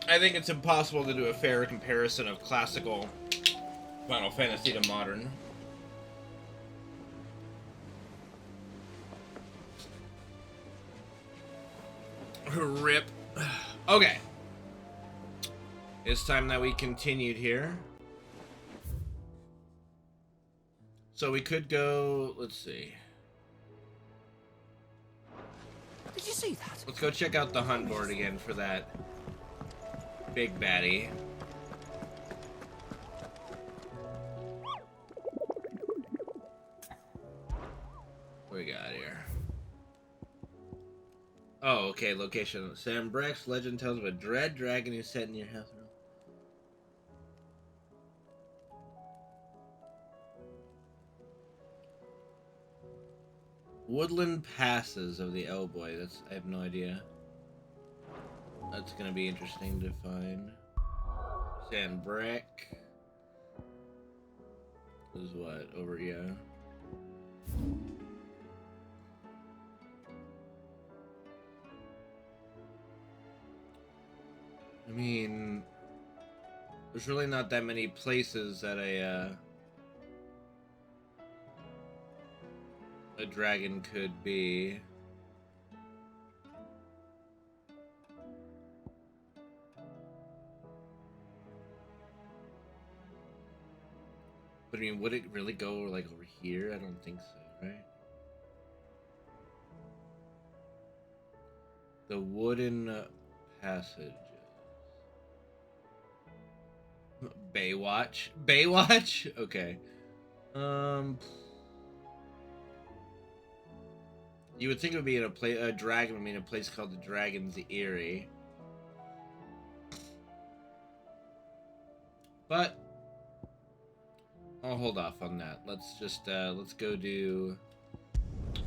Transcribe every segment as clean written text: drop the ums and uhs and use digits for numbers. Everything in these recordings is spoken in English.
I think it's impossible to do a fair comparison of classical Final Fantasy to modern. Rip. Okay. It's time that we continued here. So we could go, let's see. Did you see that? Let's go check out the hunt board again for that big baddie. What we got here? Oh, okay, location. Sam Breck's legend tells of a dread dragon who's set in your house. Woodland Passes of the Boy. That's, I have no idea. That's gonna be interesting to find. Sam Breck is what over here. I mean, there's really not that many places that a dragon could be. But I mean, would it really go like over here? I don't think so, right? The wooden passages. Baywatch? Baywatch? Okay. You would think it would be in a dragon would be in a place called the Dragon's Eyrie. But I'll hold off on that. Let's just let's go do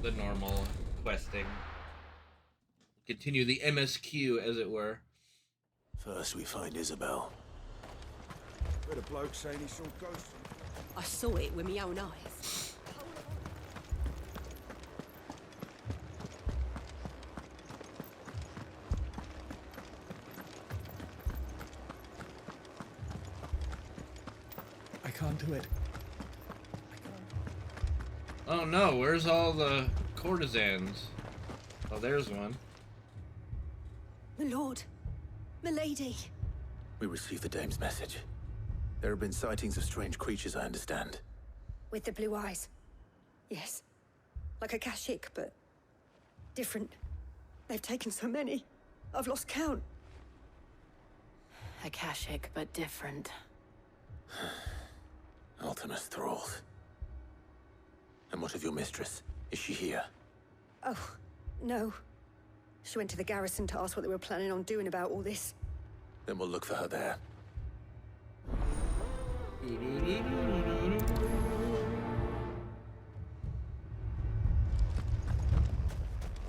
the normal questing. Continue the MSQ, as it were. First we find Isabel. Heard a bloke saying he saw ghosts. I saw it with my own eyes. I can't do it. Oh no, where's all the courtesans? Oh, there's one. My lord, my lady. We received the dame's message. There have been sightings of strange creatures, I understand. With the blue eyes. Yes. Like a Kashik, but different. They've taken so many. I've lost count. A Kashik, but different. Ultimus thralls. And what of your mistress? Is she here? Oh, no. She went to the garrison to ask what they were planning on doing about all this. Then we'll look for her there.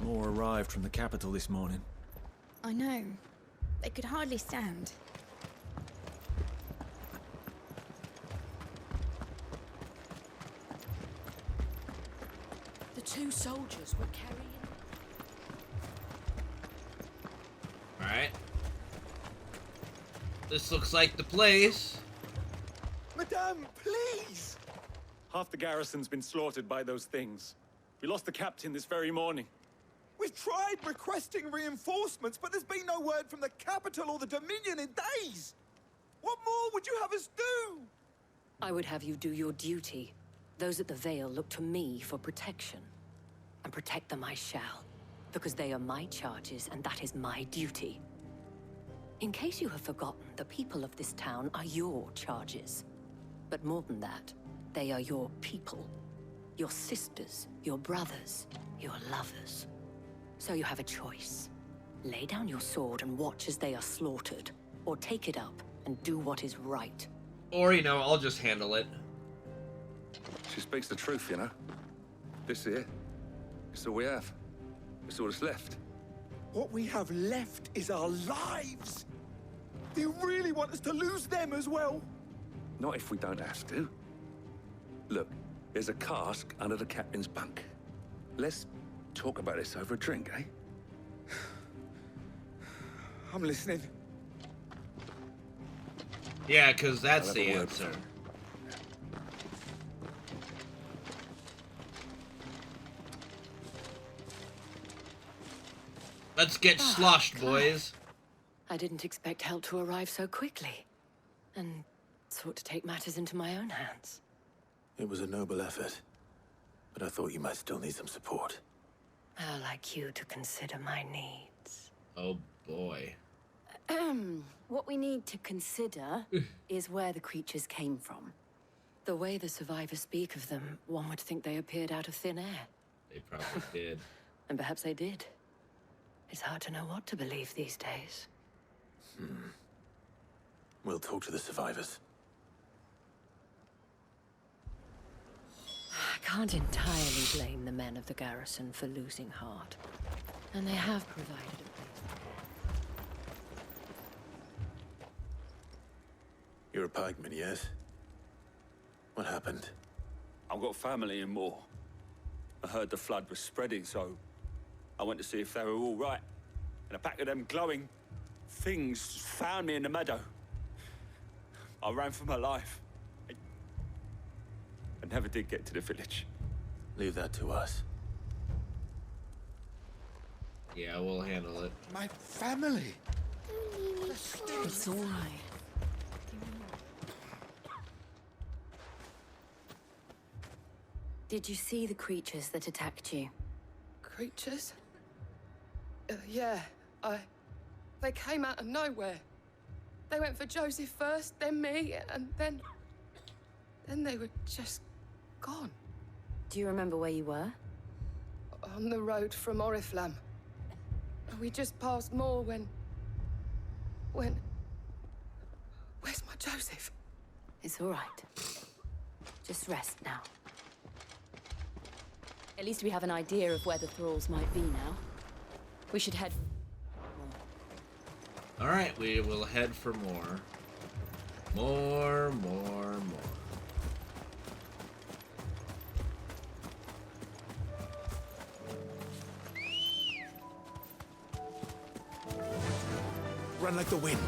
More arrived from the capital this morning. I know. They could hardly stand. The two soldiers were carrying... Alright. This looks like the place. Madame, please! Half the garrison's been slaughtered by those things. We lost the captain this very morning. We've tried requesting reinforcements, but there's been no word from the capital or the Dominion in days! What more would you have us do? I would have you do your duty. Those at the Vale look to me for protection. And protect them I shall. Because they are my charges, and that is my duty. In case you have forgotten, the people of this town are your charges. But more than that, they are your people. Your sisters, your brothers, your lovers. So you have a choice. Lay down your sword and watch as they are slaughtered, or take it up and do what is right. Or, you know, I'll just handle it. She speaks the truth, you know. This here, it's all we have. It's all that's left. What we have left is our lives! Do you really want us to lose them as well? Not if we don't have to. Look, there's a cask under the captain's bunk. Let's talk about this over a drink, eh? I'm listening. Yeah, because that's I'll have the a word answer. with him. Let's get sloshed, boys. I didn't expect help to arrive so quickly. And sought to take matters into my own hands. It was a noble effort, but I thought you might still need some support. I'd like you to consider my needs. Oh boy. What we need to consider is where the creatures came from. The way the survivors speak of them, one would think they appeared out of thin air. They probably did. And perhaps they did. It's hard to know what to believe these days. We'll talk to the survivors. I can't entirely blame the men of the garrison for losing heart. And they have provided a place. You're a pikeman, yes? What happened? I've got family in Moor. I heard the flood was spreading, so I went to see if they were all right. And a pack of them glowing things found me in the meadow. I ran for my life. I never did get to the village. Leave that to us. Yeah, we'll handle it. My family. It's all right. Did you see the creatures that attacked you? Creatures? Yeah, They came out of nowhere. They went for Joseph first, then me, and then they were just gone. Do you remember where you were? On the road from Oriflamme. We just passed Moor when... Where's my Joseph? It's all right. Just rest now. At least we have an idea of where the thralls might be now. We should head... Alright, we will head for more. More. Run like the wind.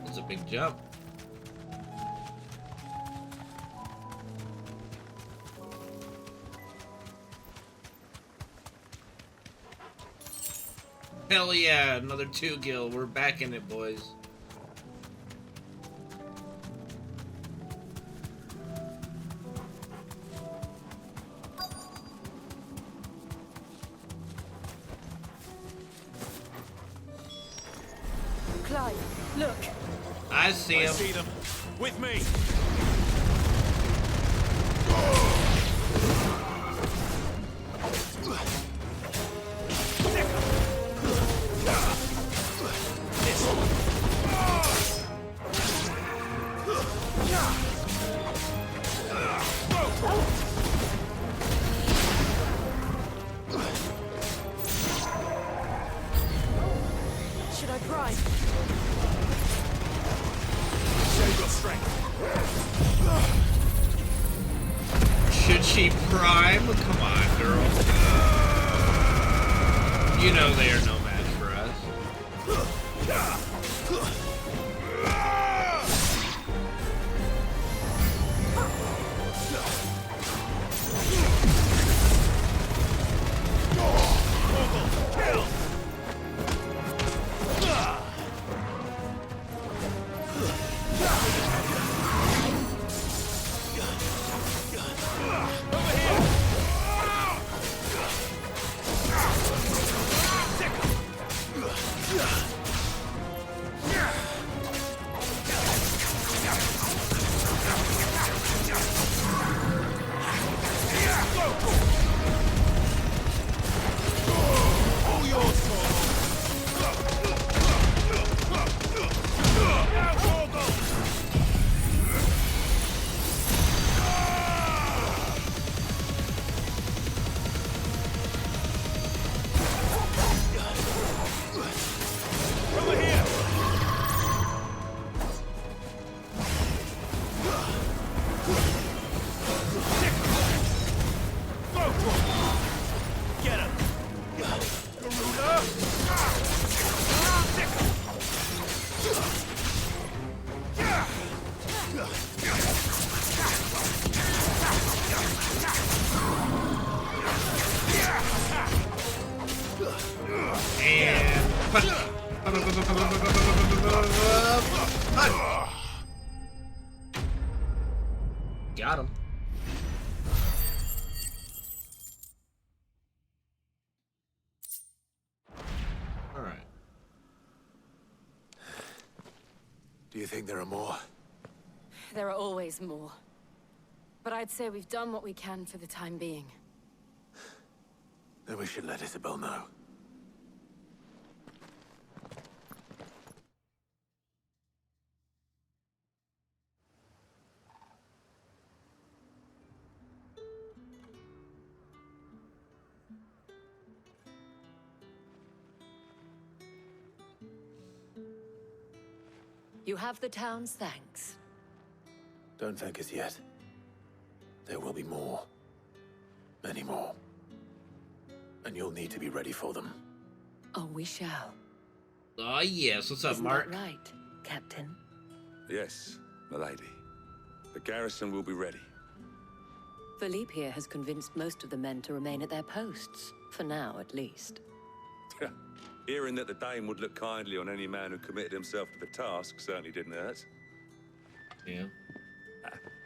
That's a big jump. Hell yeah, another 2 gil. We're back in it, boys. Clive, look. I see him. See them. With me. Should I prime? Save your strength. Should she prime? Come on, girl. You know they are no match for us. Punch. Punch. Got him. All right. Do you think there are more? There are always more. But I'd say we've done what we can for the time being. Then we should let Isabel know. You have the town's thanks. Don't thank us yet. There will be more. Many more. And you'll need to be ready for them. Oh, we shall. Oh, yes. What's up, Isn't Mark? that right, Captain? Yes, milady. The garrison will be ready. Philippe here has convinced most of the men to remain at their posts. For now, at least. Hearing that the Dame would look kindly on any man who committed himself to the task certainly didn't hurt. Yeah.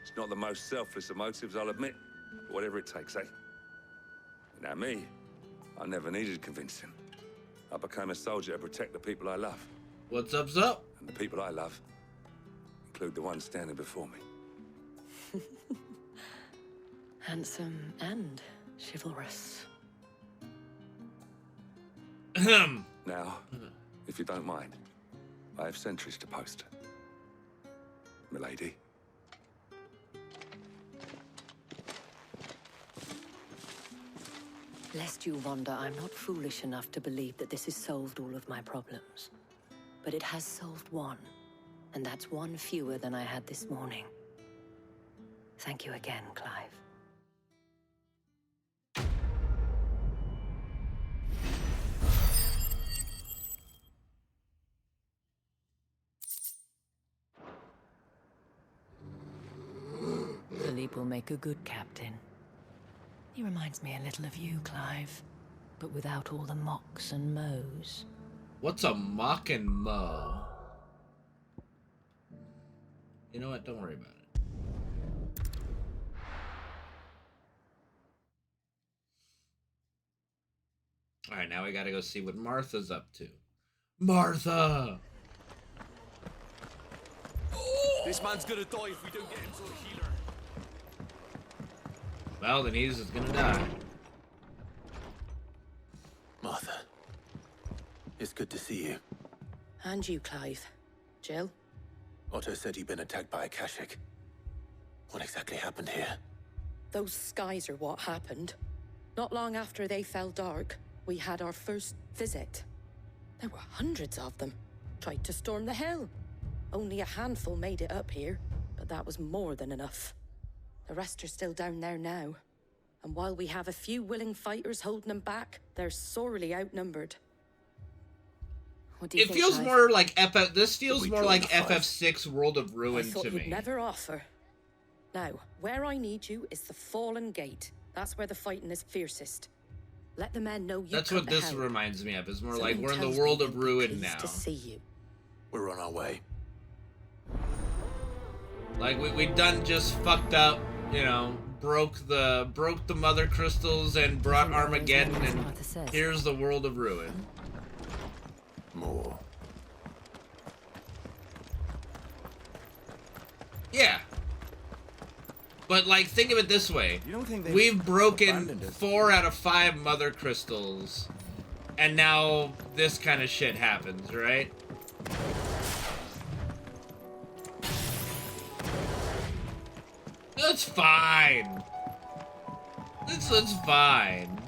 It's not the most selfless of motives, I'll admit. But whatever it takes, eh? Now me, I never needed convincing. I became a soldier to protect the people I love. What's up? And the people I love include the ones standing before me. Handsome and chivalrous. Now, if you don't mind, I have sentries to post. Milady. Lest you wonder, I'm not foolish enough to believe that this has solved all of my problems. But it has solved one, and that's one fewer than I had this morning. Thank you again, Clive. Philippe will make a good captain. He reminds me a little of you, Clive, but without all the mocks and mows. What's a mock and mow? You know what? Don't worry about it. Alright, now we gotta go see what Martha's up to. Martha! This man's gonna die if we don't get him to a healer. Well, then he's gonna die. Martha. It's good to see you. And you, Clive. Jill? Otto said you'd been attacked by a Kashik. What exactly happened here? Those skies are what happened. Not long after they fell dark, we had our first visit. There were hundreds of them. Tried to storm the hill. Only a handful made it up here, but that was more than enough. The rest are still down there now. And while we have a few willing fighters holding them back, they're sorely outnumbered. What do you It think, feels Clive? more like this feels we more join like the fight? FF6 World of I Ruin thought to you'd me. never offer. Now, where I need you is the Fallen Gate. That's where the fighting is fiercest. Let the men know you That's come what to this help. reminds me of. It's more Something like we're in the tells world me of they'd be ruin pleased now. to see you. We're on our way. Like we done just fucked up, you know, broke the mother crystals and brought Isn't that Armageddon, what and Martha says? here's the world of ruin. More. Yeah. But like, think of it this way: You don't think they've we've broken abandoned us? 4 out of 5 mother crystals, and now this kind of shit happens, right? That's fine. That's fine.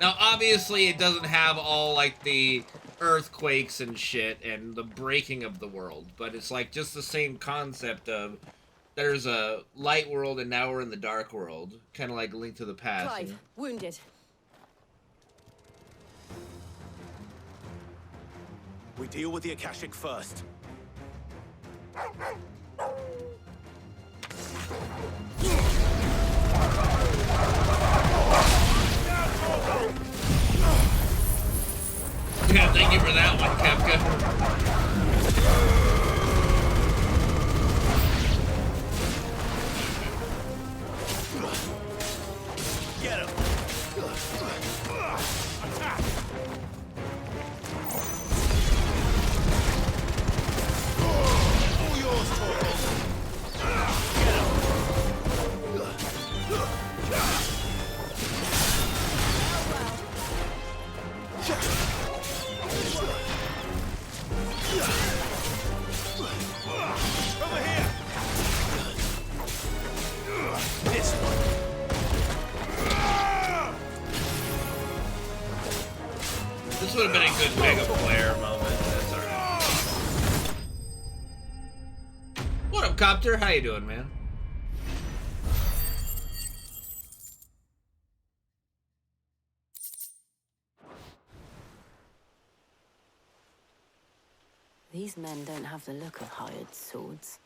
Now, obviously, it doesn't have all, like, the earthquakes and shit and the breaking of the world, but it's, like, just the same concept of there's a light world and now we're in the dark world. Kind of like Link to the Past. Clive, wounded. We deal with the Akashic first. Yeah, thank you for that one, Kefka. Get him! All yours, Torvald. Get him! Over here! This one. This would have been a good Mega Player moment. That's alright. What up, Copter? How you doing, man? These men don't have the look of hired swords.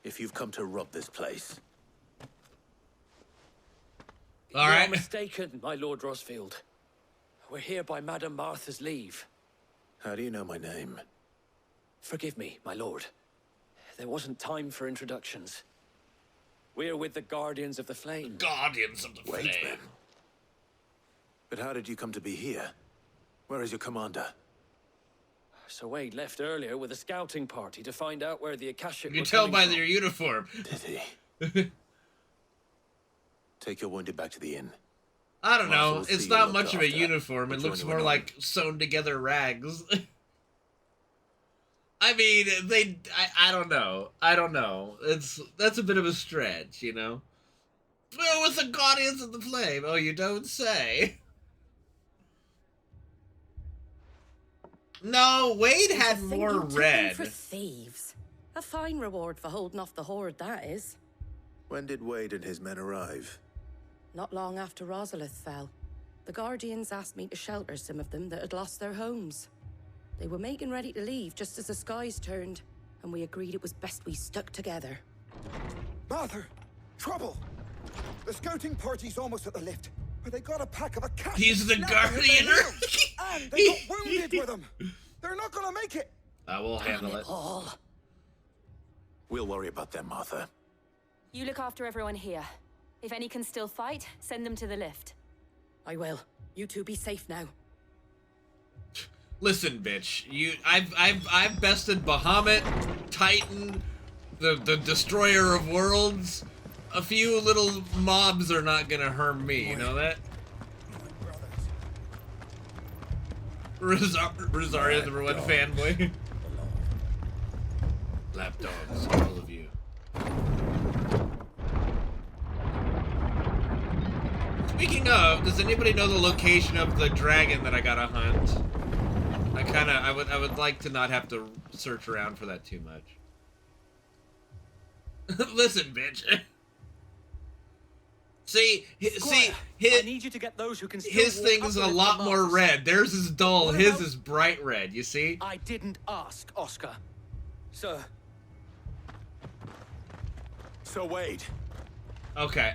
If you've come to rob this place, All right. You're mistaken, my Lord Rosfield. We're here by Madame Martha's leave. how do you know my name? Forgive me, my lord. There wasn't time for introductions. We're with the Guardians of the Flame. Guardians of the Wait, Flame. then. But how did you come to be here? Where is your commander? Sir Wade left earlier with a scouting party to find out where the Akashic You were can tell coming by from. their uniform. Did he? Take your wounded back to the inn. I don't Martha know. will see It's you not looked much of a after. uniform. It We'll looks join you more in like sewn together rags. I mean, I don't know. I don't know. That's a bit of a stretch, you know. Well, with the Guardians of the Flame. Oh, you don't say. No, Wade had more red. For thieves. A fine reward for holding off the horde, that is. When did Wade and his men arrive? Not long after Rosalith fell, the Guardians asked me to shelter some of them that had lost their homes. They were making ready to leave just as the skies turned, and we agreed it was best we stuck together. Martha! Trouble! The scouting party's almost at the lift, where they got a pack of Akashic. He's the Guardian. And they got wounded with them. They're not gonna make it. I will handle it. We'll worry about them, Martha. You look after everyone here. If any can still fight, send them to the lift. I will. You two be safe now. Listen, bitch. I've bested Bahamut, Titan, the Destroyer of Worlds. A few little mobs are not gonna harm me. You know that? Rosaria's number one fanboy. Lapdogs, all of you. Speaking of, does anybody know the location of the dragon that I gotta hunt? I would like to not have to search around for that too much. Listen, bitch. See, I need you to get those who can still his walk thing up is the a lift lot to more Martha's. red. Theirs is dull. What His about- is bright red. You see? I didn't ask, Oscar. Sir. So Wade. Okay.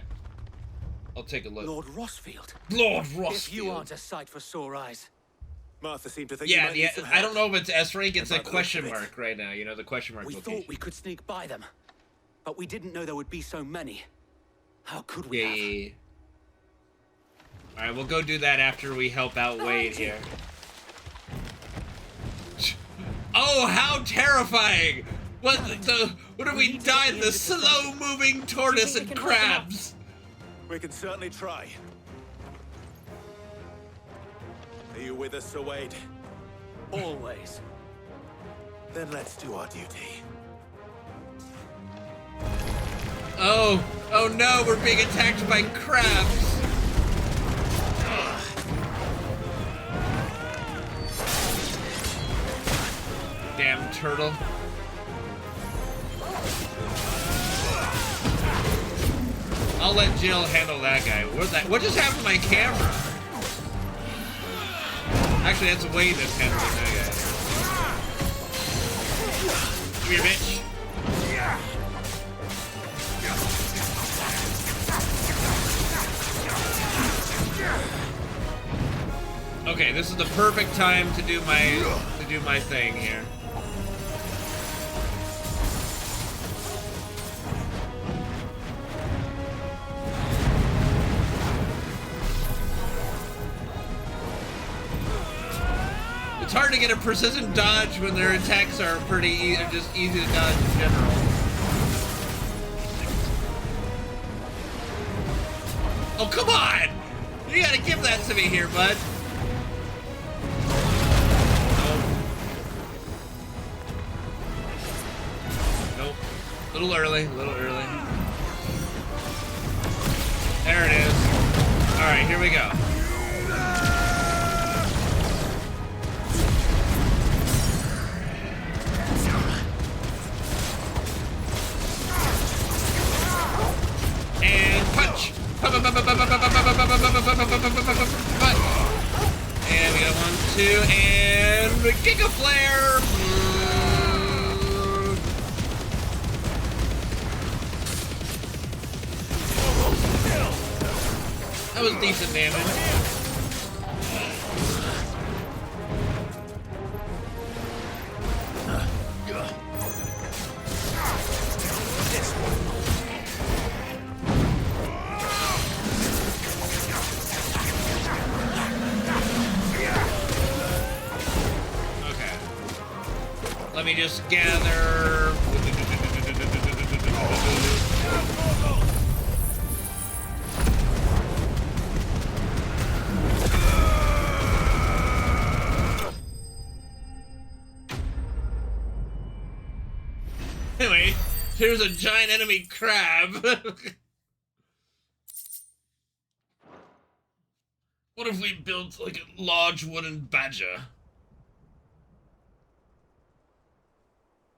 I'll take a look. Lord Rosfield. Lord If Rosfield. you aren't a sight for sore eyes. Martha seemed to think you Yeah, might need some I don't help. know if it's S rank. It's And a by the looks question of it, mark right now. You know the question mark We location. thought we could sneak by them, but we didn't know there would be so many. How could we Yeah, have? yeah, yeah. All right, we'll go do that after we help out Wade here. Oh, how terrifying! What have we done? The slow-moving tortoise and crabs. We can certainly try. Are you with us, Sir Wade? Always. Then let's do our duty. Oh no, we're being attacked by crabs. Damn turtle. I'll let Jill handle that guy. What just happened to my camera? Actually, that's Wade that's handling that guy. Come here, bitch. Okay, this is the perfect time to do my thing here. It's hard to get a precision dodge when their attacks are pretty just easy to dodge in general. Oh, come on! You gotta give that to me here, bud. Nope. Little early, little early. There it is. Alright, here we go. And punch! And we got 1, 2, and Giga Flare! That was decent damage. Let me just gather. Anyway, here's a giant enemy crab. What if we built like a large wooden badger?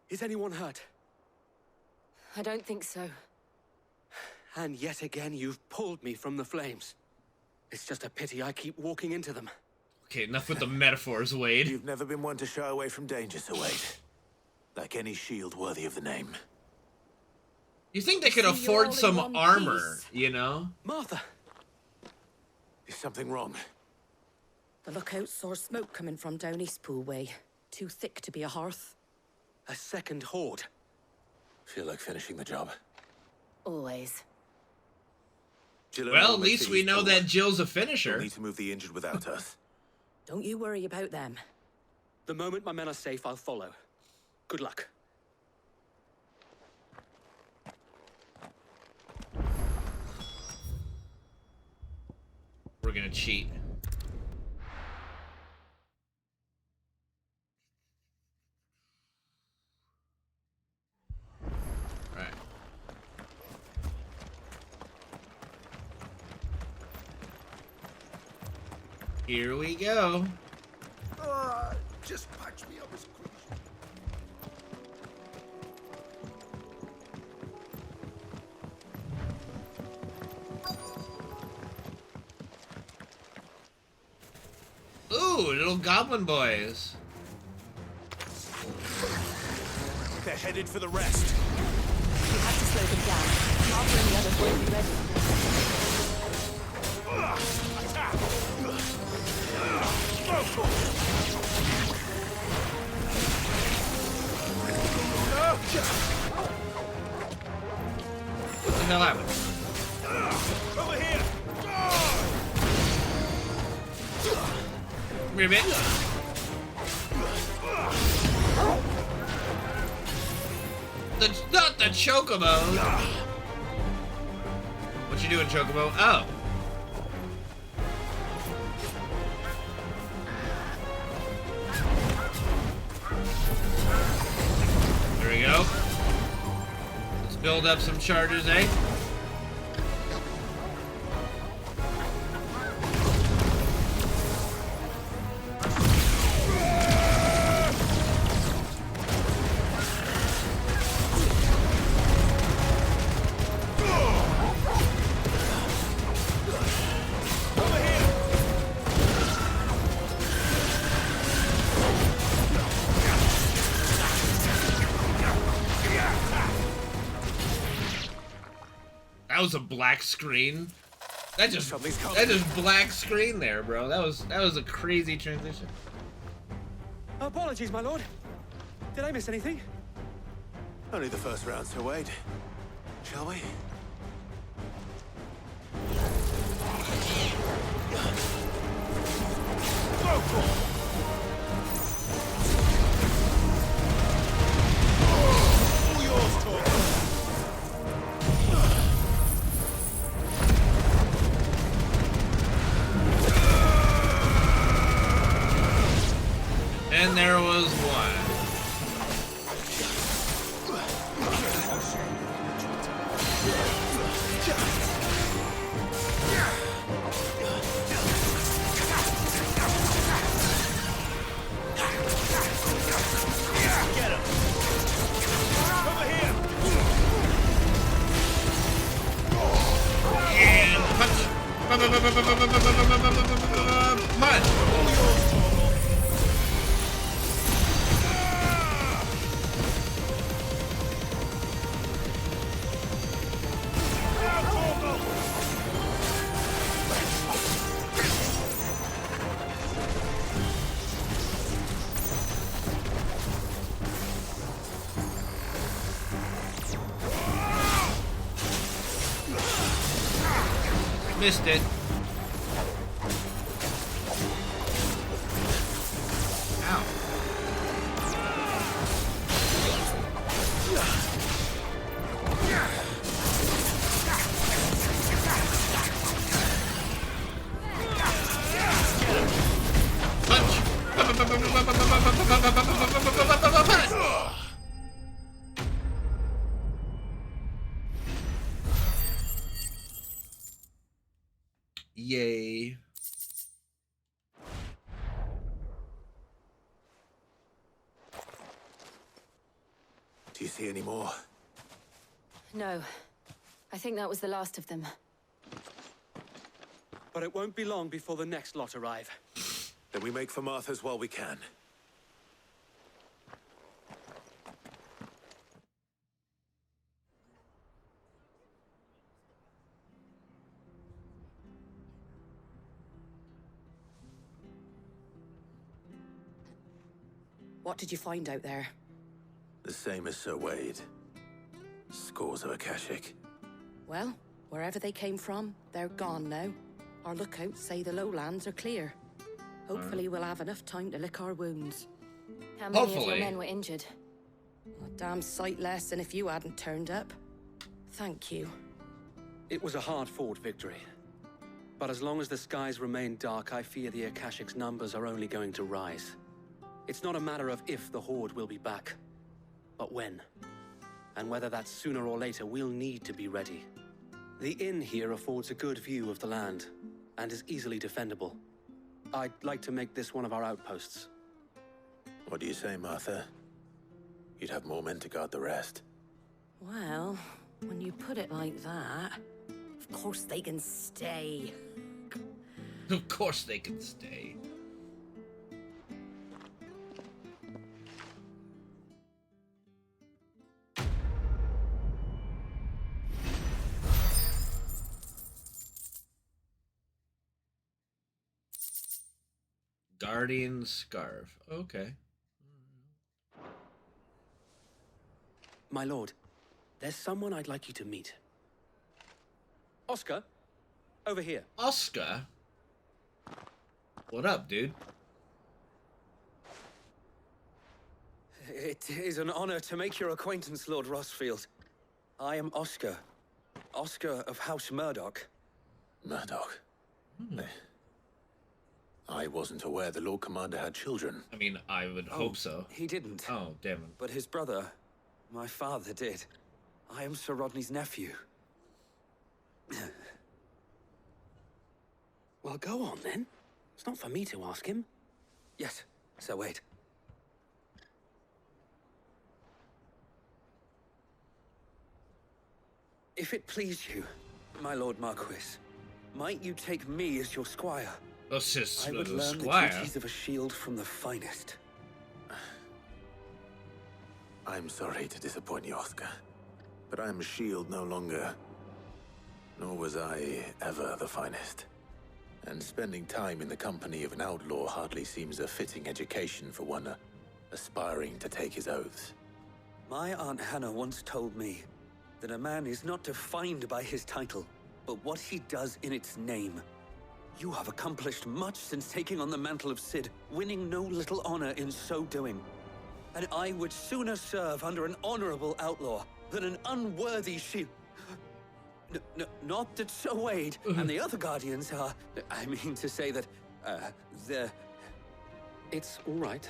Is anyone hurt? I don't think so. And yet again, you've pulled me from the flames. It's just a pity I keep walking into them. Okay, enough with the metaphors, Wade. You've never been one to shy away from danger, Sir Wade. Like any shield worthy of the name. You think they could afford some armor, you know? Martha! Is something wrong? The lookout saw smoke coming from down Eastpool way. Too thick to be a hearth. A second horde. Feel like finishing the job. Always. Well, at least we know that Jill's a finisher. We'll need to move the injured without us. Don't you worry about them. The moment my men are safe, I'll follow. Good luck. We're gonna cheat. Right. Here we go. Just patch me up as quick. Ooh, little goblin boys. They're headed for the rest. You have to slow them down. Martha and the others won't be ready. What the hell happened? Over here! Come here, bitch. Not the Chocobo. What you doing, Chocobo? Oh. There we go. Let's build up some charges, eh? That was a black screen. That just black screen there, bro. That was a crazy transition. Apologies, my lord. Did I miss anything? Only the first round, so wait. Shall we? And there was one. Missed it. Ow. Yay. Do you see any more? No. I think that was the last of them. But it won't be long before the next lot arrive. Then we make for Martha's while we can. What did you find out there? The same as Sir Wade. Scores of Akashic. Well, wherever they came from, they're gone now. Our lookouts say the lowlands are clear. Hopefully we'll have enough time to lick our wounds. How many of your men were injured? A damn sight less than if you hadn't turned up. Thank you. It was a hard-fought victory. But as long as the skies remain dark, I fear the Akashic's numbers are only going to rise. It's not a matter of if the Horde will be back, but when. And whether that's sooner or later, we'll need to be ready. The inn here affords a good view of the land, and is easily defendable. I'd like to make this one of our outposts. What do you say, Martha? You'd have more men to guard the rest. Well, when you put it like that, of course they can stay. Of course they can stay. Guardian Scarf. Okay. My lord, there's someone I'd like you to meet. Oscar, over here. Oscar? What up, dude? It is an honor to make your acquaintance, Lord Rossfield. I am Oscar. Oscar of House Murdoch. Murdoch? I wasn't aware the Lord Commander had children. I mean, I would hope so. He didn't. Oh, damn it. But his brother, my father, did. I am Sir Rodney's nephew. Well, go on, then. It's not for me to ask him. Yes, Sir Wade. If it please you, my Lord Marquis, might you take me as your squire? That's just I would a learn squire. the duties of a shield from the finest. I'm sorry to disappoint you, Oscar, but I am a shield no longer. Nor was I ever the finest. And spending time in the company of an outlaw hardly seems a fitting education for one aspiring to take his oaths. My Aunt Hannah once told me that a man is not defined by his title, but what he does in its name. You have accomplished much since taking on the mantle of Cid, winning no little honor in so doing. And I would sooner serve under an honorable outlaw than an unworthy shield. Not that Sir Wade and the other Guardians are... I mean to say that, they're... It's all right.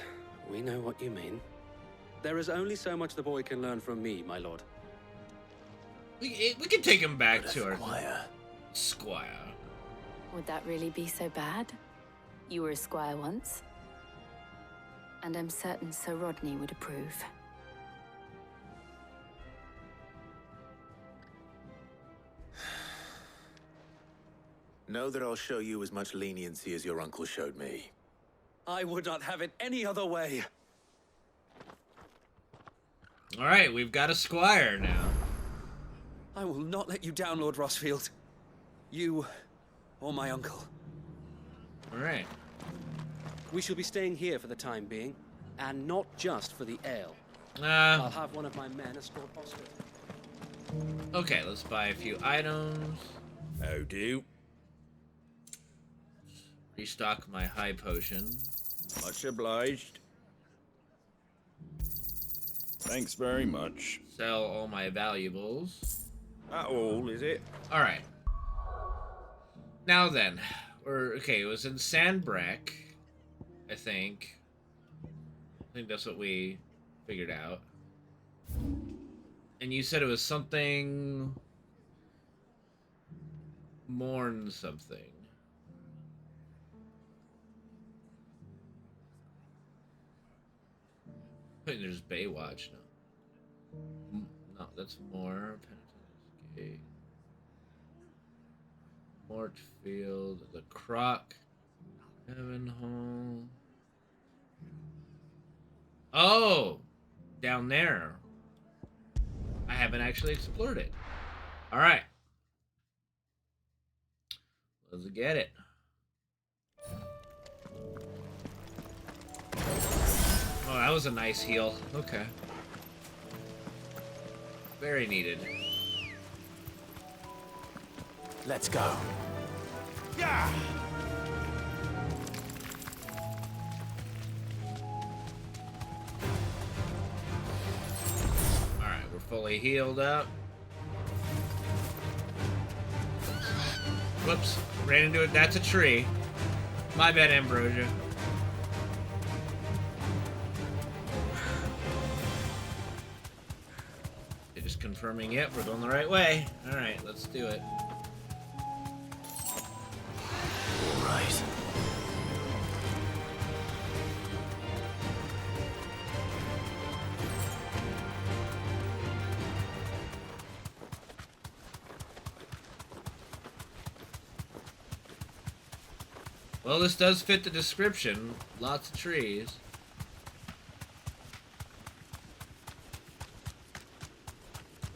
We know what you mean. There is only so much the boy can learn from me, my lord. We can take him back But a to our squire. squire. Would that really be so bad? You were a squire once. And I'm certain Sir Rodney would approve. Know that I'll show you as much leniency as your uncle showed me. I would not have it any other way. All right, we've got a squire now. I will not let you down, Lord Rossfield. You or my uncle. All right. We shall be staying here for the time being, and not just for the ale. I'll have one of my men escort Oscar. Okay, let's buy a few items. How do? Restock my high potion. Much obliged. Thanks very much. Sell all my valuables. That all, is it? All right. Now then, okay. It was in Sandbreck, I think. I think that's what we figured out. And you said it was something... Mourn something. I think there's Baywatch now. No, that's more. Penitence Gate. Mortfield, the Croc, Heaven Hall. Oh! Down there. I haven't actually explored it. Alright. Let's get it. Oh, that was a nice heal. Okay. Very needed. Let's go. Yeah! Alright, we're fully healed up. Whoops. Ran into it. That's a tree. My bad, Ambrosia. They're just confirming it. We're going the right way. Alright, let's do it. All right. Well, this does fit the description. Lots of trees.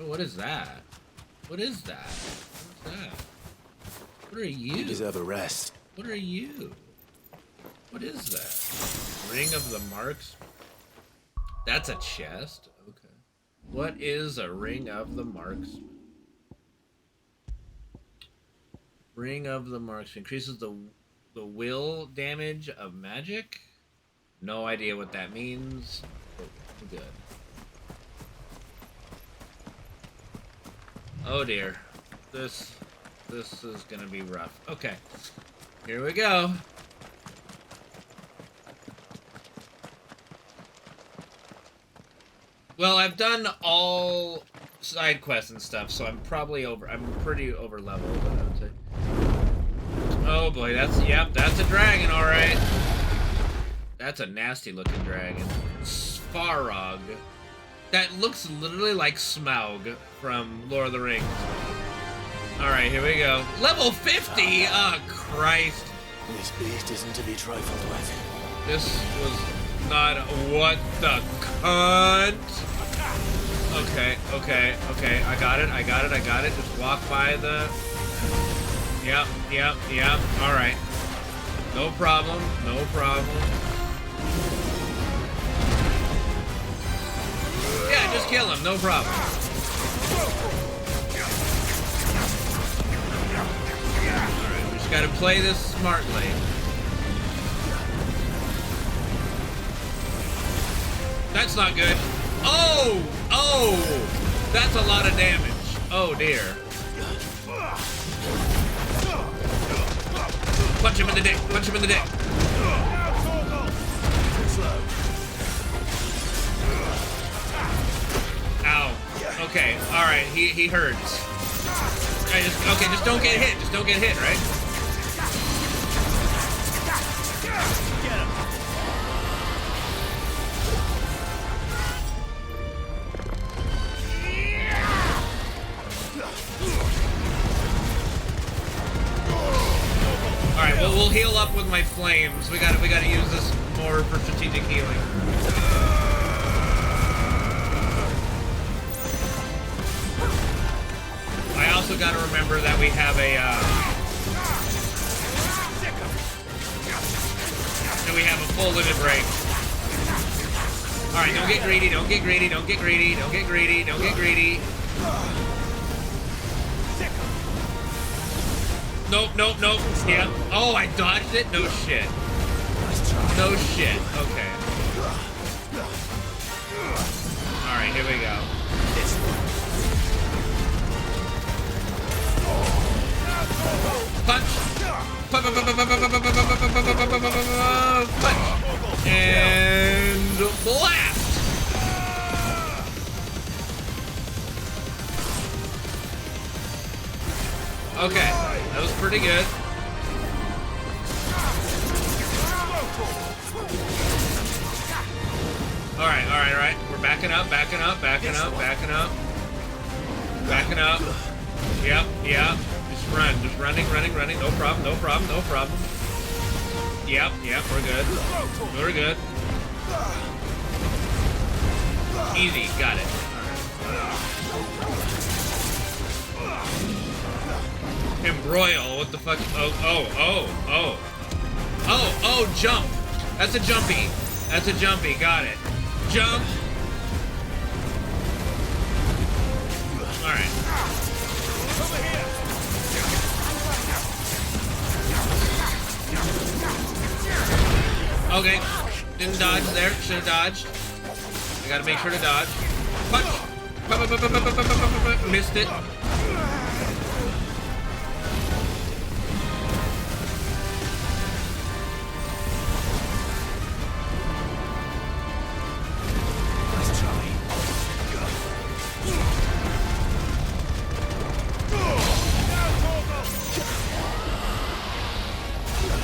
Oh, what is that? What is that? What's that? What are you? You deserve a rest. What are you? What is that? Ring of the Marks? That's a chest? Okay. What is a Ring of the Marks? Ring of the Marks increases the will damage of magic? No idea what that means. But good. Oh dear. This is gonna be rough. Okay. Here we go. Well, I've done all side quests and stuff, so I'm pretty over leveled, I would say. Oh boy, that's a dragon, alright. That's a nasty looking dragon. Svarog. That looks literally like Smaug from Lord of the Rings. Alright, here we go. Level 50! Oh, Christ. This beast isn't to be trifled with. This was not what the cunt. Okay. I got it. Just walk by the Yep. All right. No problem. No problem. Yeah, just kill him. No problem. All right, we just gotta play this smartly. That's not good. Oh! That's a lot of damage. Oh dear. Punch him in the dick. Punch him in the dick. Ow. Okay. All right. He hurts. Just don't get hit. Just don't get hit, right? All right. Well, we'll heal up with my flames. We gotta use this more for strategic healing. I also got to remember that we have a full limit break. All right, don't get greedy. Don't get greedy. Don't get greedy. Don't get greedy. Don't get greedy. Nope. Yeah. Oh, I dodged it. No shit. No shit. Okay. All right, here we go. Punch! Punch! And blast! Okay, that was pretty good. All right. We're backing up. Yep. Just running. No problem. Yep, we're good. Easy, got it. Embroil, what the fuck? Oh, jump. That's a jumpy, got it. Jump. All right. Over here. Okay, didn't dodge there. Should have dodged. I gotta make sure to dodge. Punch! Missed it. Nice try.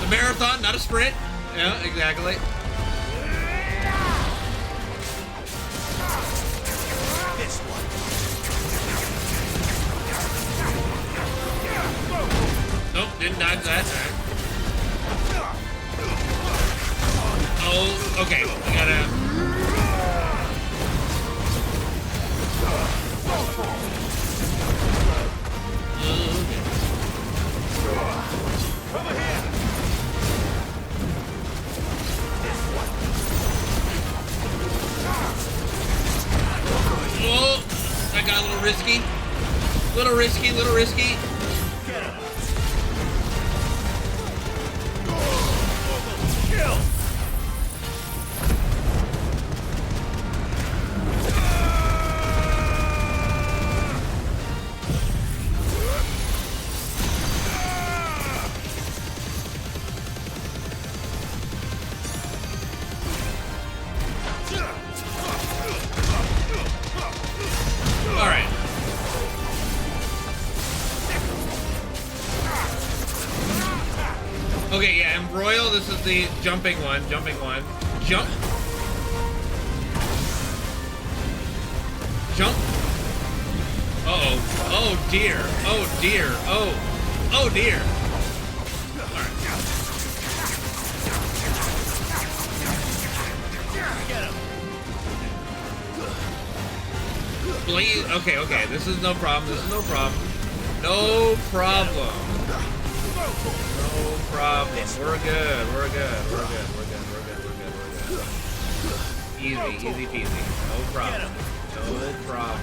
The marathon, not a sprint. Yeah, exactly. This one. Nope, didn't dodge that. Oh, okay. We gotta. Over here. Oh, that got a little risky. Little risky. Kill. All right. Okay, yeah, embroil, this is the jumping one. Jump. Jump. Uh-oh. Oh, dear. Oh, dear. Oh, dear. All right. Get him. Bleed. Okay. This is no problem. No problem. No problem. We're good. We're good. We're good. We're good. We're good. We're good. We're good. Easy, easy peasy. No problem. No problem.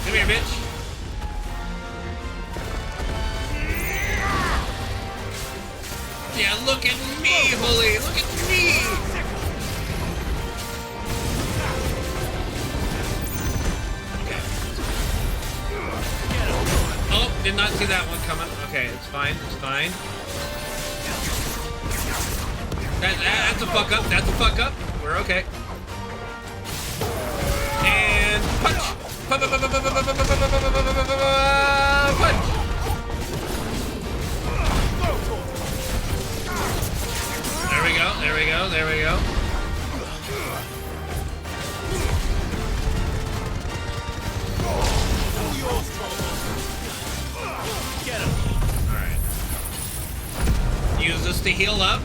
Come here, bitch. Yeah, look at me, Holy. Look at me. Okay. Oh, did not see that one coming. Okay, it's fine. It's fine. That's a fuck up. That's a fuck up. We're okay. And punch. Punch! There we go, there we go, there we go. Get him. Alright. Use this to heal up.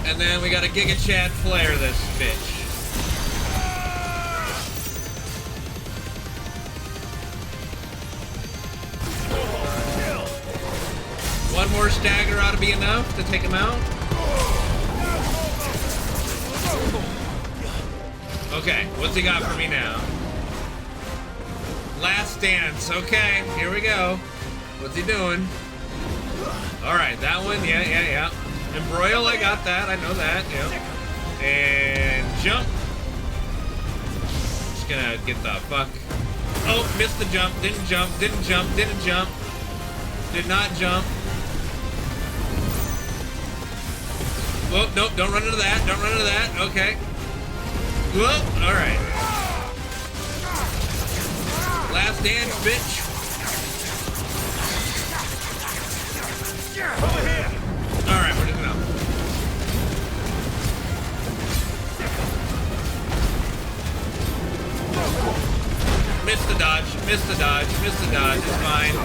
And then we gotta Giga Chad flare this bitch. One more stagger ought to be enough to take him out. Okay, what's he got for me now? Last dance. Okay, here we go. What's he doing? Alright, that one. Yeah. Embroil, I got that. I know that. Yeah. And jump. Just gonna get the fuck. Oh, missed the jump. Didn't jump. Didn't jump. Didn't jump. Did not jump. Whoa, nope, don't run into that. Don't run into that. Okay. Whoa, alright. Last dance, bitch. Over here. Alright, we're just out. Missed the dodge. Missed the dodge. Missed the dodge. It's fine.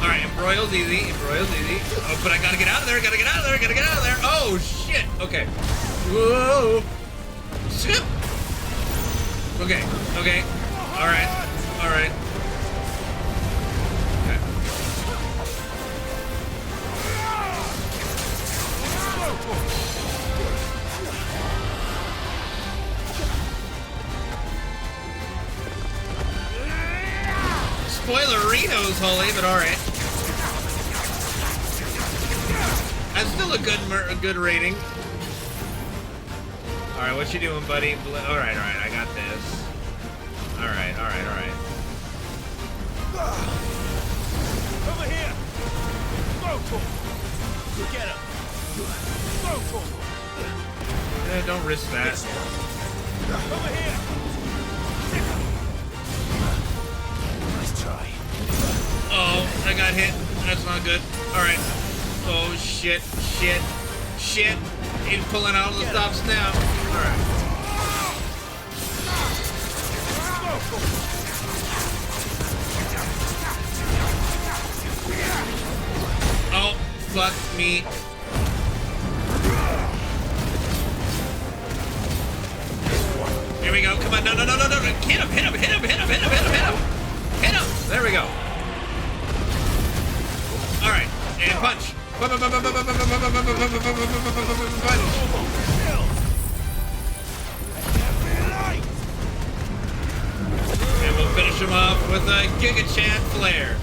Alright, embroil's easy. Embroil's easy. Oh, but I gotta get out of there. Gotta get out of there. Gotta get out of there. Oh, shit. Okay. Whoa. Skip. Okay. Okay. Alright. Alright. Okay. Spoilerinos, Holy, but alright. That's still a good rating. Alright, what you doing, buddy? Alright, I got this. Alright. Over here. Get him. Don't risk that. Over here. Nice try. Oh, I got hit. That's not good. Alright. Oh, shit. He's pulling out all the stops now. Alright. Oh, fuck me. Here we go. Come on. No. Hit him. There we go. Alright. And punch. Punch. And we'll finish him off with a Giga Chad flare.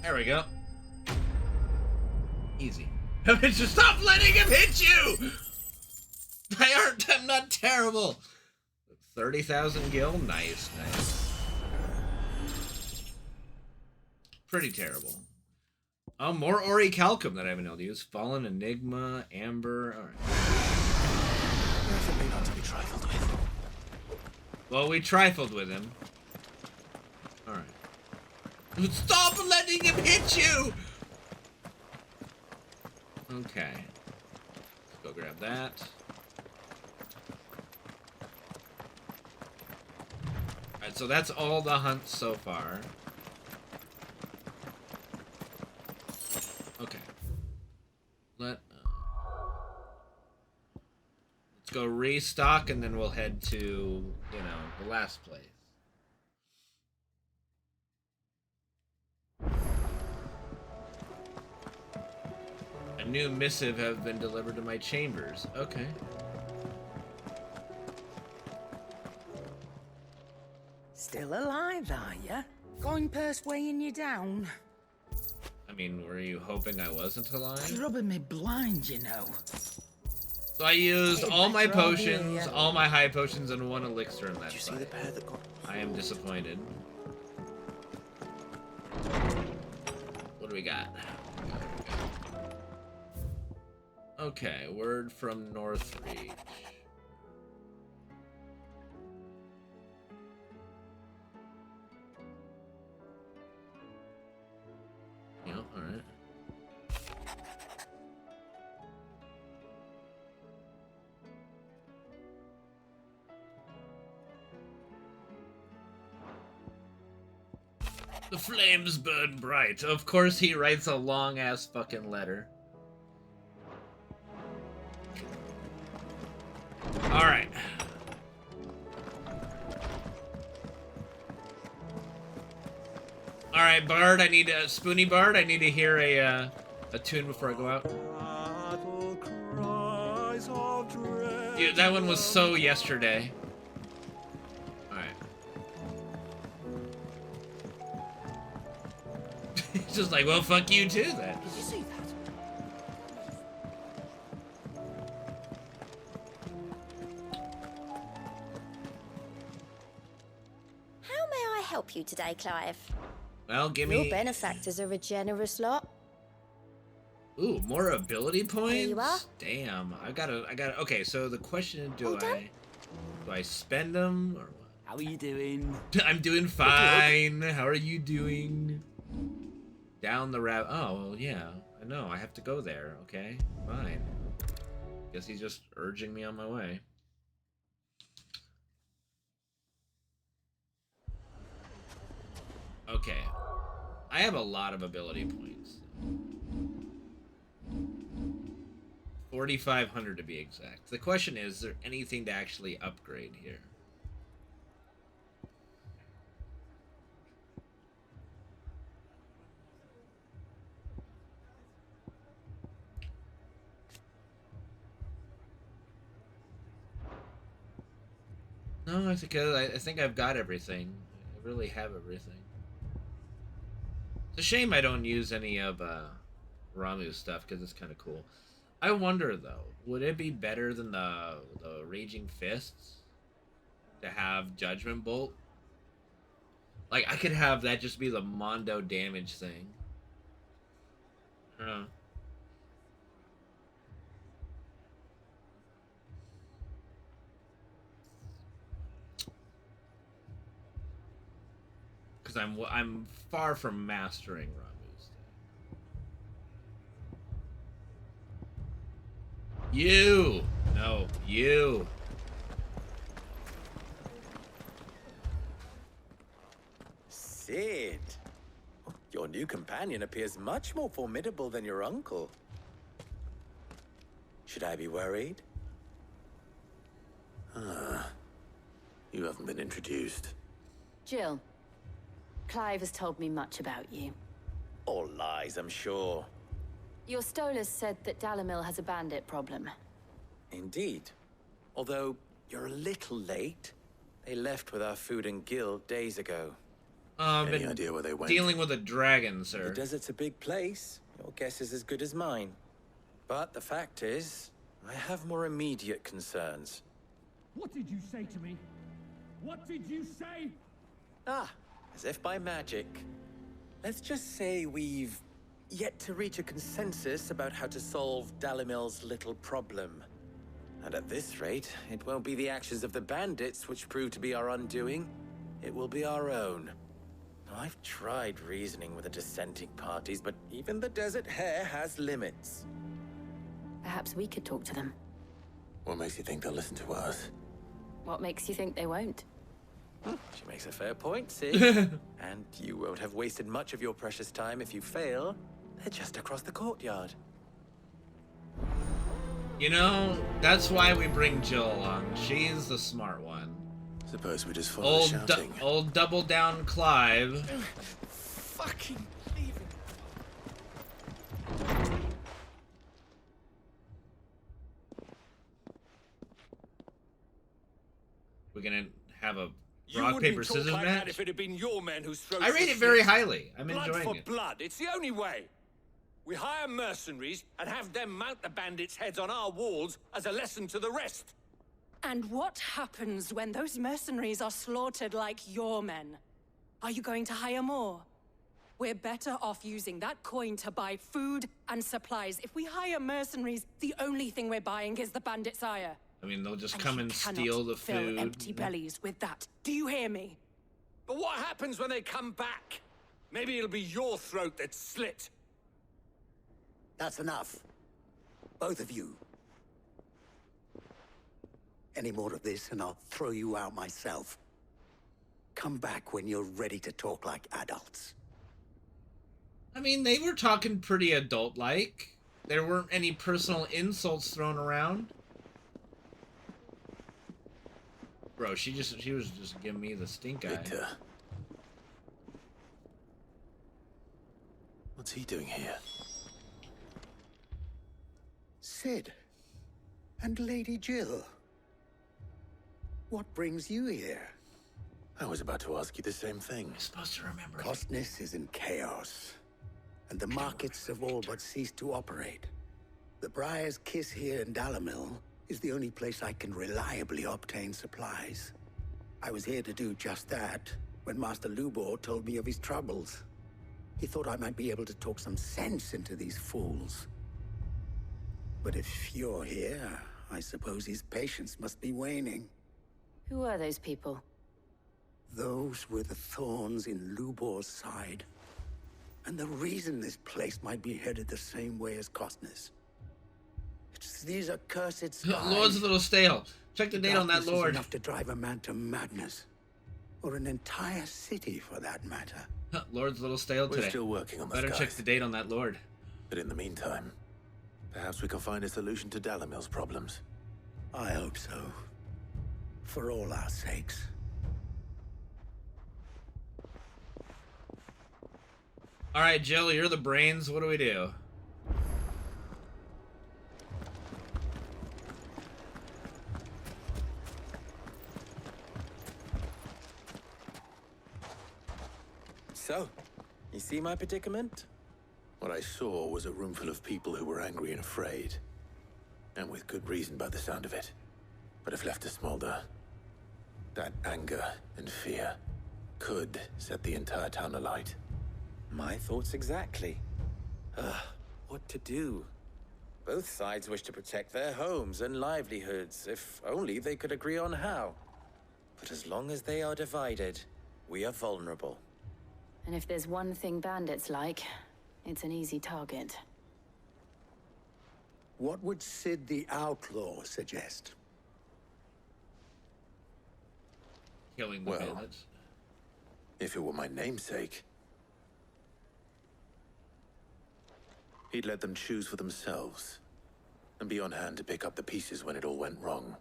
There we go. Easy. Just stop letting him hit you! I'm not terrible. 30,000 gil? Nice. Pretty terrible. Oh, more Orichalcum that I haven't been able to use. Fallen Enigma, Amber. Alright. trifled with. Well, we trifled with him. Alright. Stop letting him hit you! Okay. Let's go grab that. Alright, so that's all the hunts so far. Okay. Let's go restock and then we'll head to, you know, the last place. A new missive has been delivered to my chambers. Okay. Still alive, are ya? Coin-purse weighing you down? I mean, were you hoping I wasn't alive? Rubbing me blind, you know. So I used all my better all potions, here, yeah. all my high potions, and one elixir in that Did you see fight. the pair that got... I am disappointed. What do we got? Okay, word from Northreach. Yeah, alright. The flames burn bright. Of course he writes a long-ass fucking letter. Alright. Alright, Bard, I need a... Spoony Bard, I need to hear a tune before I go out. Dude, that one was so yesterday. Alright. He's just like, well, fuck you too, then. Did you see that? How may I help you today, Clive? Well, give Your me... benefactors are a generous lot. Ooh, more ability points? There you are. Damn, I gotta, okay, so the question is, do I spend them, or what? How are you doing? I'm doing fine. How are you doing? Down the rabbit. Oh, well, yeah. I know. I have to go there. Okay, fine. Guess he's just urging me on my way. Okay. I have a lot of ability points. 4,500 to be exact. The question is there anything to actually upgrade here? No, I think I've got everything. I really have everything. It's a shame I don't use any of Ramu's stuff because it's kind of cool. I wonder though, would it be better than the Raging Fists to have Judgment Bolt? Like I could have that just be the Mondo damage thing. I don't know. Because I'm far from mastering Ramu's. You! No, you! Sid! Your new companion appears much more formidable than your uncle. Should I be worried? You haven't been introduced. Jill, Clive has told me much about you. All lies, I'm sure. Your Stolas said that Dalamil has a bandit problem. Indeed. Although, you're a little late. They left with our food and guild days ago. Any idea where they went? Dealing with a dragon, sir. The desert's a big place. Your guess is as good as mine. But the fact is, I have more immediate concerns. What did you say to me? What did you say? Ah, as if by magic. Let's just say we've yet to reach a consensus about how to solve Dalimil's little problem. And at this rate, it won't be the actions of the bandits which prove to be our undoing. It will be our own. I've tried reasoning with the dissenting parties, but even the Desert Hare has limits. Perhaps we could talk to them. What makes you think they'll listen to us? What makes you think they won't? She makes a fair point, see? And you won't have wasted much of your precious time if you fail. They're just across the courtyard. You know, that's why we bring Jill along. She's the smart one. Suppose we just follow the shouting. Old double down Clive. Fucking leave it. We're gonna have a You rock, wouldn't paper, talk scissors like that match? if it had been your men whose throats I rate were it very slit. highly. I'm blood enjoying for it. blood. It's the only way. We hire mercenaries and have them mount the bandits' heads on our walls as a lesson to the rest. And what happens when those mercenaries are slaughtered like your men? Are you going to hire more? We're better off using that coin to buy food and supplies. If we hire mercenaries, the only thing we're buying is the bandits' ire. I mean, they'll just And come you and cannot steal the fill food. empty bellies with that. Do you hear me? But what happens when they come back? Maybe it'll be your throat that's slit. That's enough. Both of you. Any more of this and I'll throw you out myself. Come back when you're ready to talk like adults. I mean, they were talking pretty adult-like. There weren't any personal insults thrown around. Bro, she was just giving me the stink eye. Victor. What's he doing here? Sid. And Lady Jill. What brings you here? I was about to ask you the same thing. I'm supposed to remember. Costness is in chaos, and the markets have all but ceased to operate. The Briar's Kiss here in Dalamil is the only place I can reliably obtain supplies. I was here to do just that when Master Lubor told me of his troubles. He thought I might be able to talk some sense into these fools. But if you're here, I suppose his patience must be waning. Who are those people? Those were the thorns in Lubor's side. And the reason this place might be headed the same way as Costness. It's these accursed skies. Lord's a little stale. Check the date on that Darkness is Lord. enough to drive a man to madness. Or an entire city, for that matter. Lord's a little stale today. We're still working on this, Better check guys. the date on that Lord. But in the meantime, perhaps we can find a solution to Dalamil's problems. I hope so. For all our sakes. All right, Jill, you're the brains. What do we do? So, you see my predicament? What I saw was a room full of people who were angry and afraid. And with good reason by the sound of it. But if left to smolder, that anger and fear could set the entire town alight. My thoughts exactly. What to do? Both sides wish to protect their homes and livelihoods, if only they could agree on how. But as long as they are divided, we are vulnerable. And if there's one thing bandits like, it's an easy target. What would Sid the Outlaw suggest? Killing the bandits. If it were my namesake, he'd let them choose for themselves and be on hand to pick up the pieces when it all went wrong.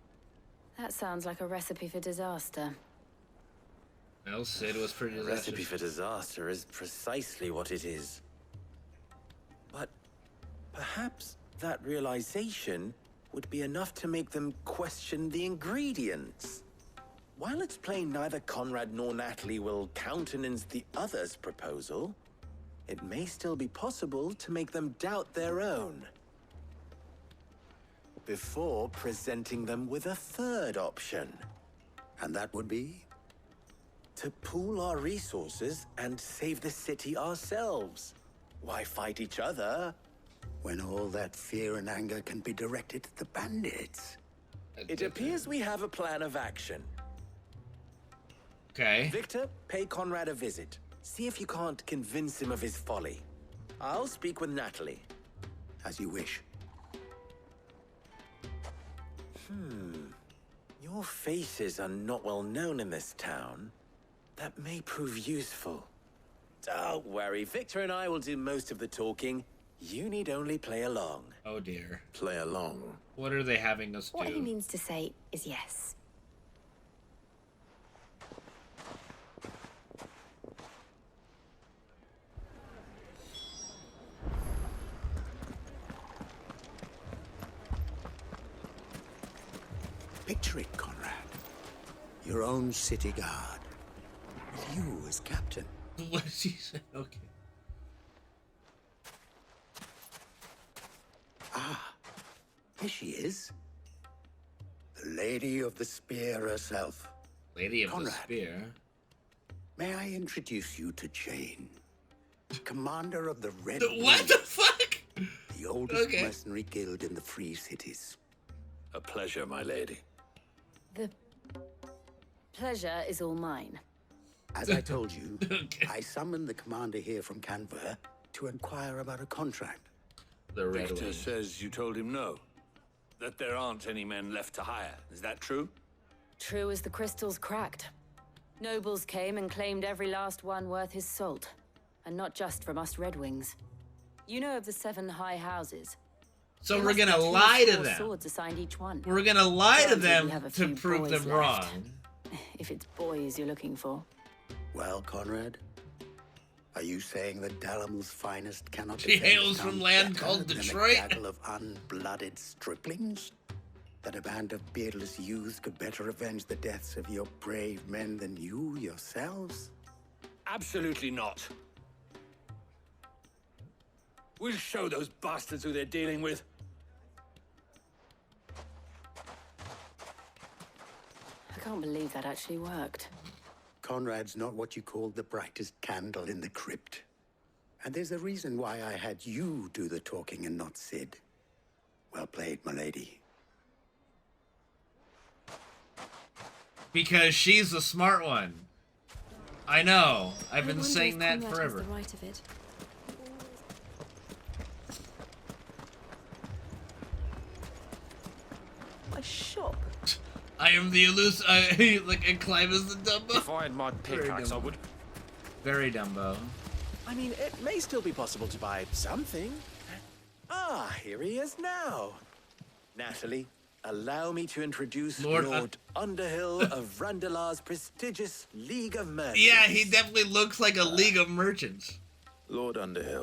That sounds like a recipe for disaster. Well, Sid was pretty A disastrous. recipe for disaster is precisely what it is. But perhaps that realization would be enough to make them question the ingredients. While it's plain neither Conrad nor Natalie will countenance the other's proposal, it may still be possible to make them doubt their own. Before presenting them with a third option. And that would be? To pool our resources and save the city ourselves. Why fight each other? When all that fear and anger can be directed at the bandits. It appears we have a plan of action. Okay. Victor, pay Conrad a visit. See if you can't convince him of his folly. I'll speak with Natalie. As you wish. Your faces are not well known in this town. That may prove useful. Don't worry, Victor and I will do most of the talking. You need only play along. Oh dear. Play along. What are they having us What he do? means to say is yes. Picture it, Conrad. Your own city guard. With you as captain. What did he say? Okay. Ah, here she is. The Lady of the Spear herself. Lady of Conrad, the Spear. May I introduce you to Jane, commander of the Red What the fuck? The oldest Okay. mercenary guild in the Free Cities. A pleasure, my lady. The pleasure is all mine. As I told you, I summoned the commander here from Canberra to inquire about a contract. The Red Victor Wing. says you told him no. That there aren't any men left to hire. Is that true? True as the crystals cracked. Nobles came and claimed every last one worth his salt. And not just from us Red Wings. You know of the 7 high houses. So There we're must be gonna 2 lie to score them. Swords assigned each one. We're gonna lie to Granted, we them have a to few prove boys them left. wrong. If it's boys you're looking for. Well, Conrad, are you saying that Dalamil's finest cannot She defend hails town from land better called than Detroit? a gaggle of unblooded striplings? That a band of beardless youths could better avenge the deaths of your brave men than you yourselves? Absolutely not. We'll show those bastards who they're dealing with. I can't believe that actually worked. Conrad's not what you called the brightest candle in the crypt. And there's a reason why I had you do the talking and not Sid. Well played, my lady. Because she's the smart one. I know. I've been I wonder saying if that Conrad forever. has the right of it. My shop. I am the elusive. Like, and climb as the Dumbo. If I had my pickaxe, I would. Very Dumbo. I mean, it may still be possible to buy something. Ah, here he is now. Natalie, allow me to introduce Lord Underhill of Randalar's prestigious League of Merchants. Yeah, he definitely looks like a League of Merchants. Lord Underhill.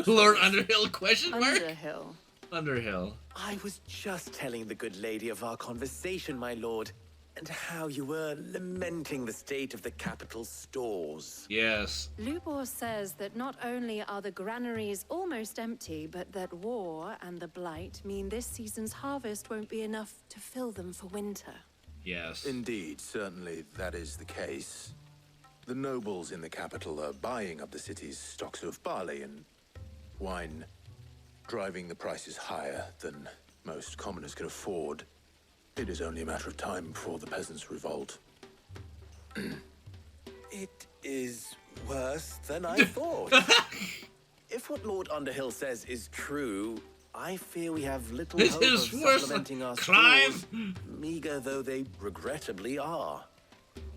Lord Underhill, question mark? Underhill. Underhill. I was just telling the good lady of our conversation, my lord, and how you were lamenting the state of the capital's stores. Yes. Lubor says that not only are the granaries almost empty, but that war and the blight mean this season's harvest won't be enough to fill them for winter. Yes. Indeed, certainly that is the case. The nobles in the capital are buying up the city's stocks of barley and wine, driving the prices higher than most commoners can afford. It is only a matter of time before the peasants revolt. It is worse than I thought. If what Lord Underhill says is true, I fear we have little This hope of is worse supplementing than our crime. stores, meager though they regrettably are.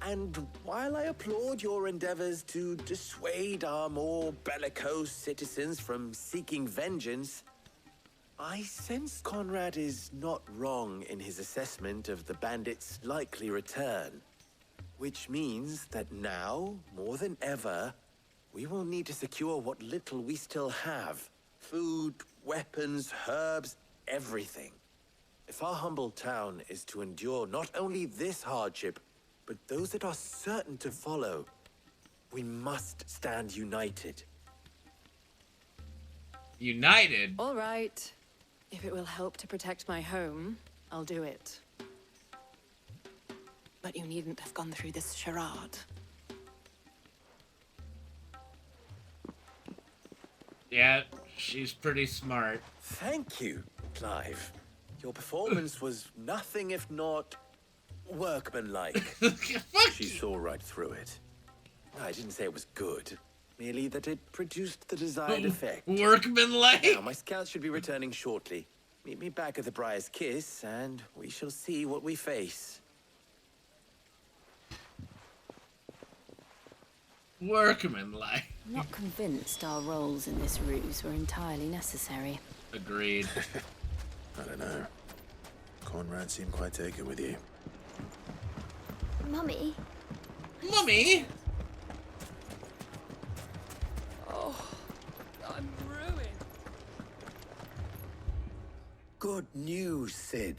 And while I applaud your endeavors to dissuade our more bellicose citizens from seeking vengeance, I sense Conrad is not wrong in his assessment of the bandits' likely return. Which means that now, more than ever, we will need to secure what little we still have. Food, weapons, herbs, everything. If our humble town is to endure not only this hardship, but those that are certain to follow, we must stand united. United? All right. If it will help to protect my home, I'll do it. But you needn't have gone through this charade. Yeah, she's pretty smart. Thank you, Clive. Your performance was nothing if not workmanlike. She saw right through it. I didn't say it was good. Merely that it produced the desired effect. Workmanlike? Now, my scouts should be returning shortly. Meet me back at the Briar's Kiss, and we shall see what we face. Workmanlike. I'm not convinced our roles in this ruse were entirely necessary. Agreed. I don't know. Conrad seemed quite taken with you. Mummy? Mummy? Oh, I'm ruined. Good news, Sid.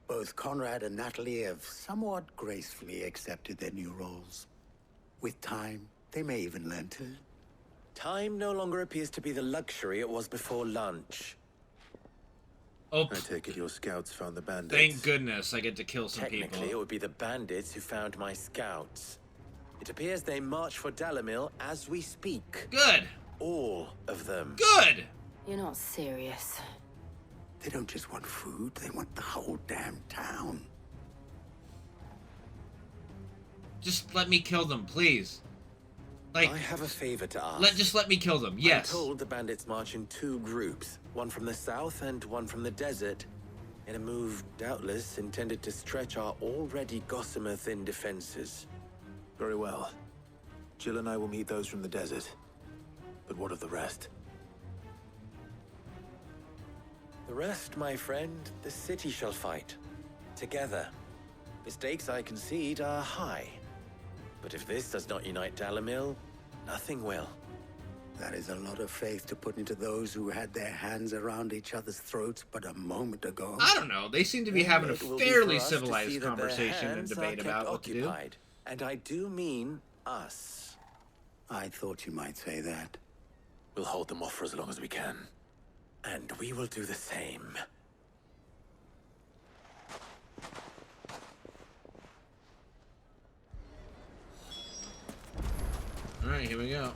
Both Conrad and Natalie have somewhat gracefully accepted their new roles. With time, they may even learn to. Time no longer appears to be the luxury it was before lunch. Oh, I take it your scouts found the bandits. thank goodness I get to kill some people. Technically, it would be the bandits who found my scouts. It appears they march for Dalamil as we speak. Good. All of them. Good. You're not serious. They don't just want food, they want the whole damn town. Just let me kill them, please. Like, I have a favor to ask. just let me kill them. Yes. I'm told the bandits march in two groups, one from the south and one from the desert, in a move doubtless intended to stretch our already gossamer-thin defenses. Very well. Jill and I will meet those from the desert. But what of the rest? The rest, my friend, the city shall fight. Together. The stakes, I concede, are high. But if this does not unite Dalamil, nothing will. That is a lot of faith to put into those who had their hands around each other's throats but a moment ago. I don't know. They seem to be having a It will be fairly for us to see civilized that their conversation and hands are debate kept about what to do. occupied. And I do mean us. I thought you might say that. We'll hold them off for as long as we can. And we will do the same. All right, here we go.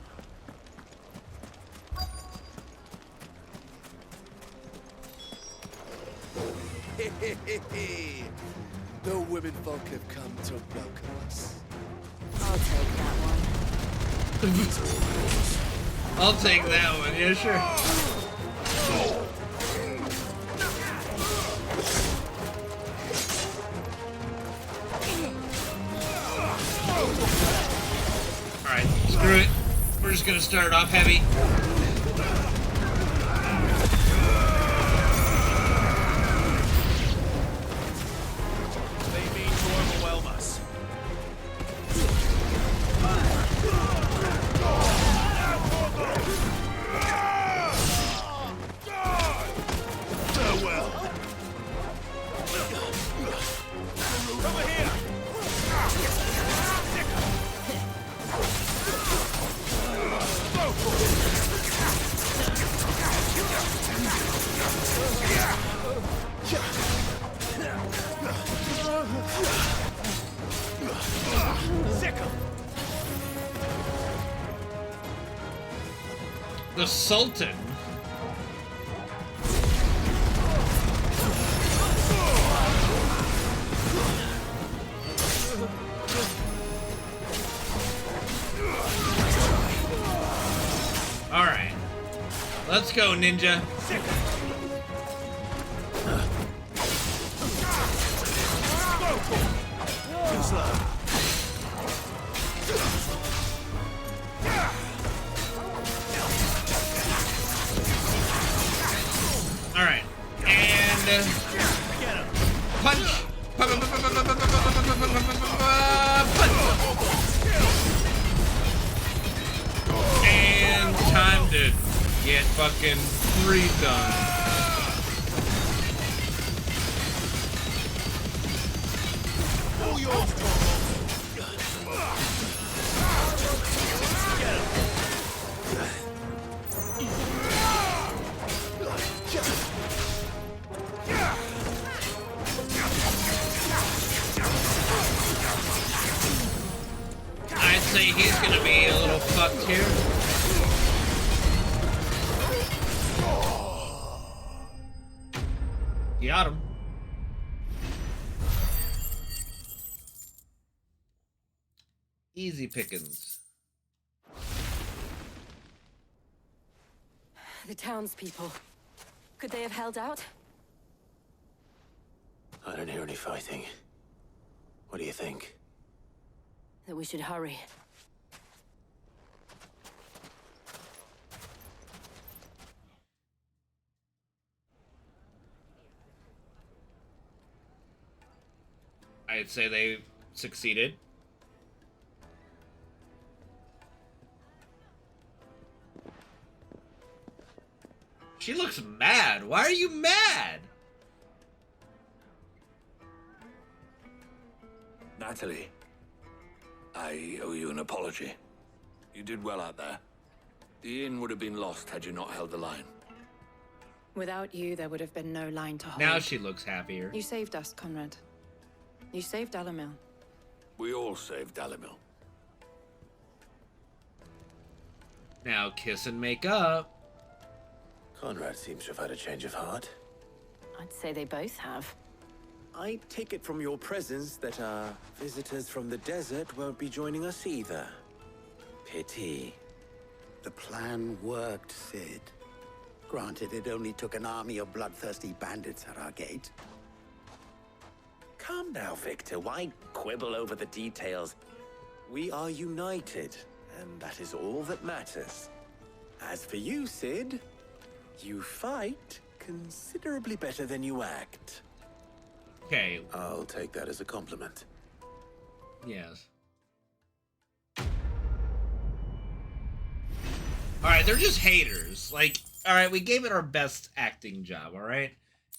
The women folk have come to welcome us. I'll take that one. I'll take that one. Yeah, sure. Alright, screw it. We're just gonna start off heavy. They mean to overwhelm us. Farewell. Over here! The Sultan. All right, let's go, ninja. All right, and punch. Punch. And time to get fucking redone. All yours, I'd say he's gonna be a little fucked here. He ought to Easy pickings. The townspeople. Could they have held out? I don't hear any fighting. What do you think? That we should hurry. I'd say they succeeded. She looks mad. Why are you mad? Natalie, I owe you an apology. You did well out there. The inn would have been lost had you not held the line. Without you, there would have been no line to hold. Now she looks happier. You saved us, Conrad. You saved Alamil. We all saved Alamil. Now kiss and make up. Conrad seems to have had a change of heart. I'd say they both have. I take it from your presence that our visitors from the desert won't be joining us either. Pity. The plan worked, Sid. Granted, it only took an army of bloodthirsty bandits at our gate. Calm now, Victor. Why quibble over the details? We are united, and that is all that matters. As for you, Sid, you fight considerably better than you act. Okay. I'll take that as a compliment. Yes. Alright, they're just haters. Like, alright, we gave it our best acting job, alright?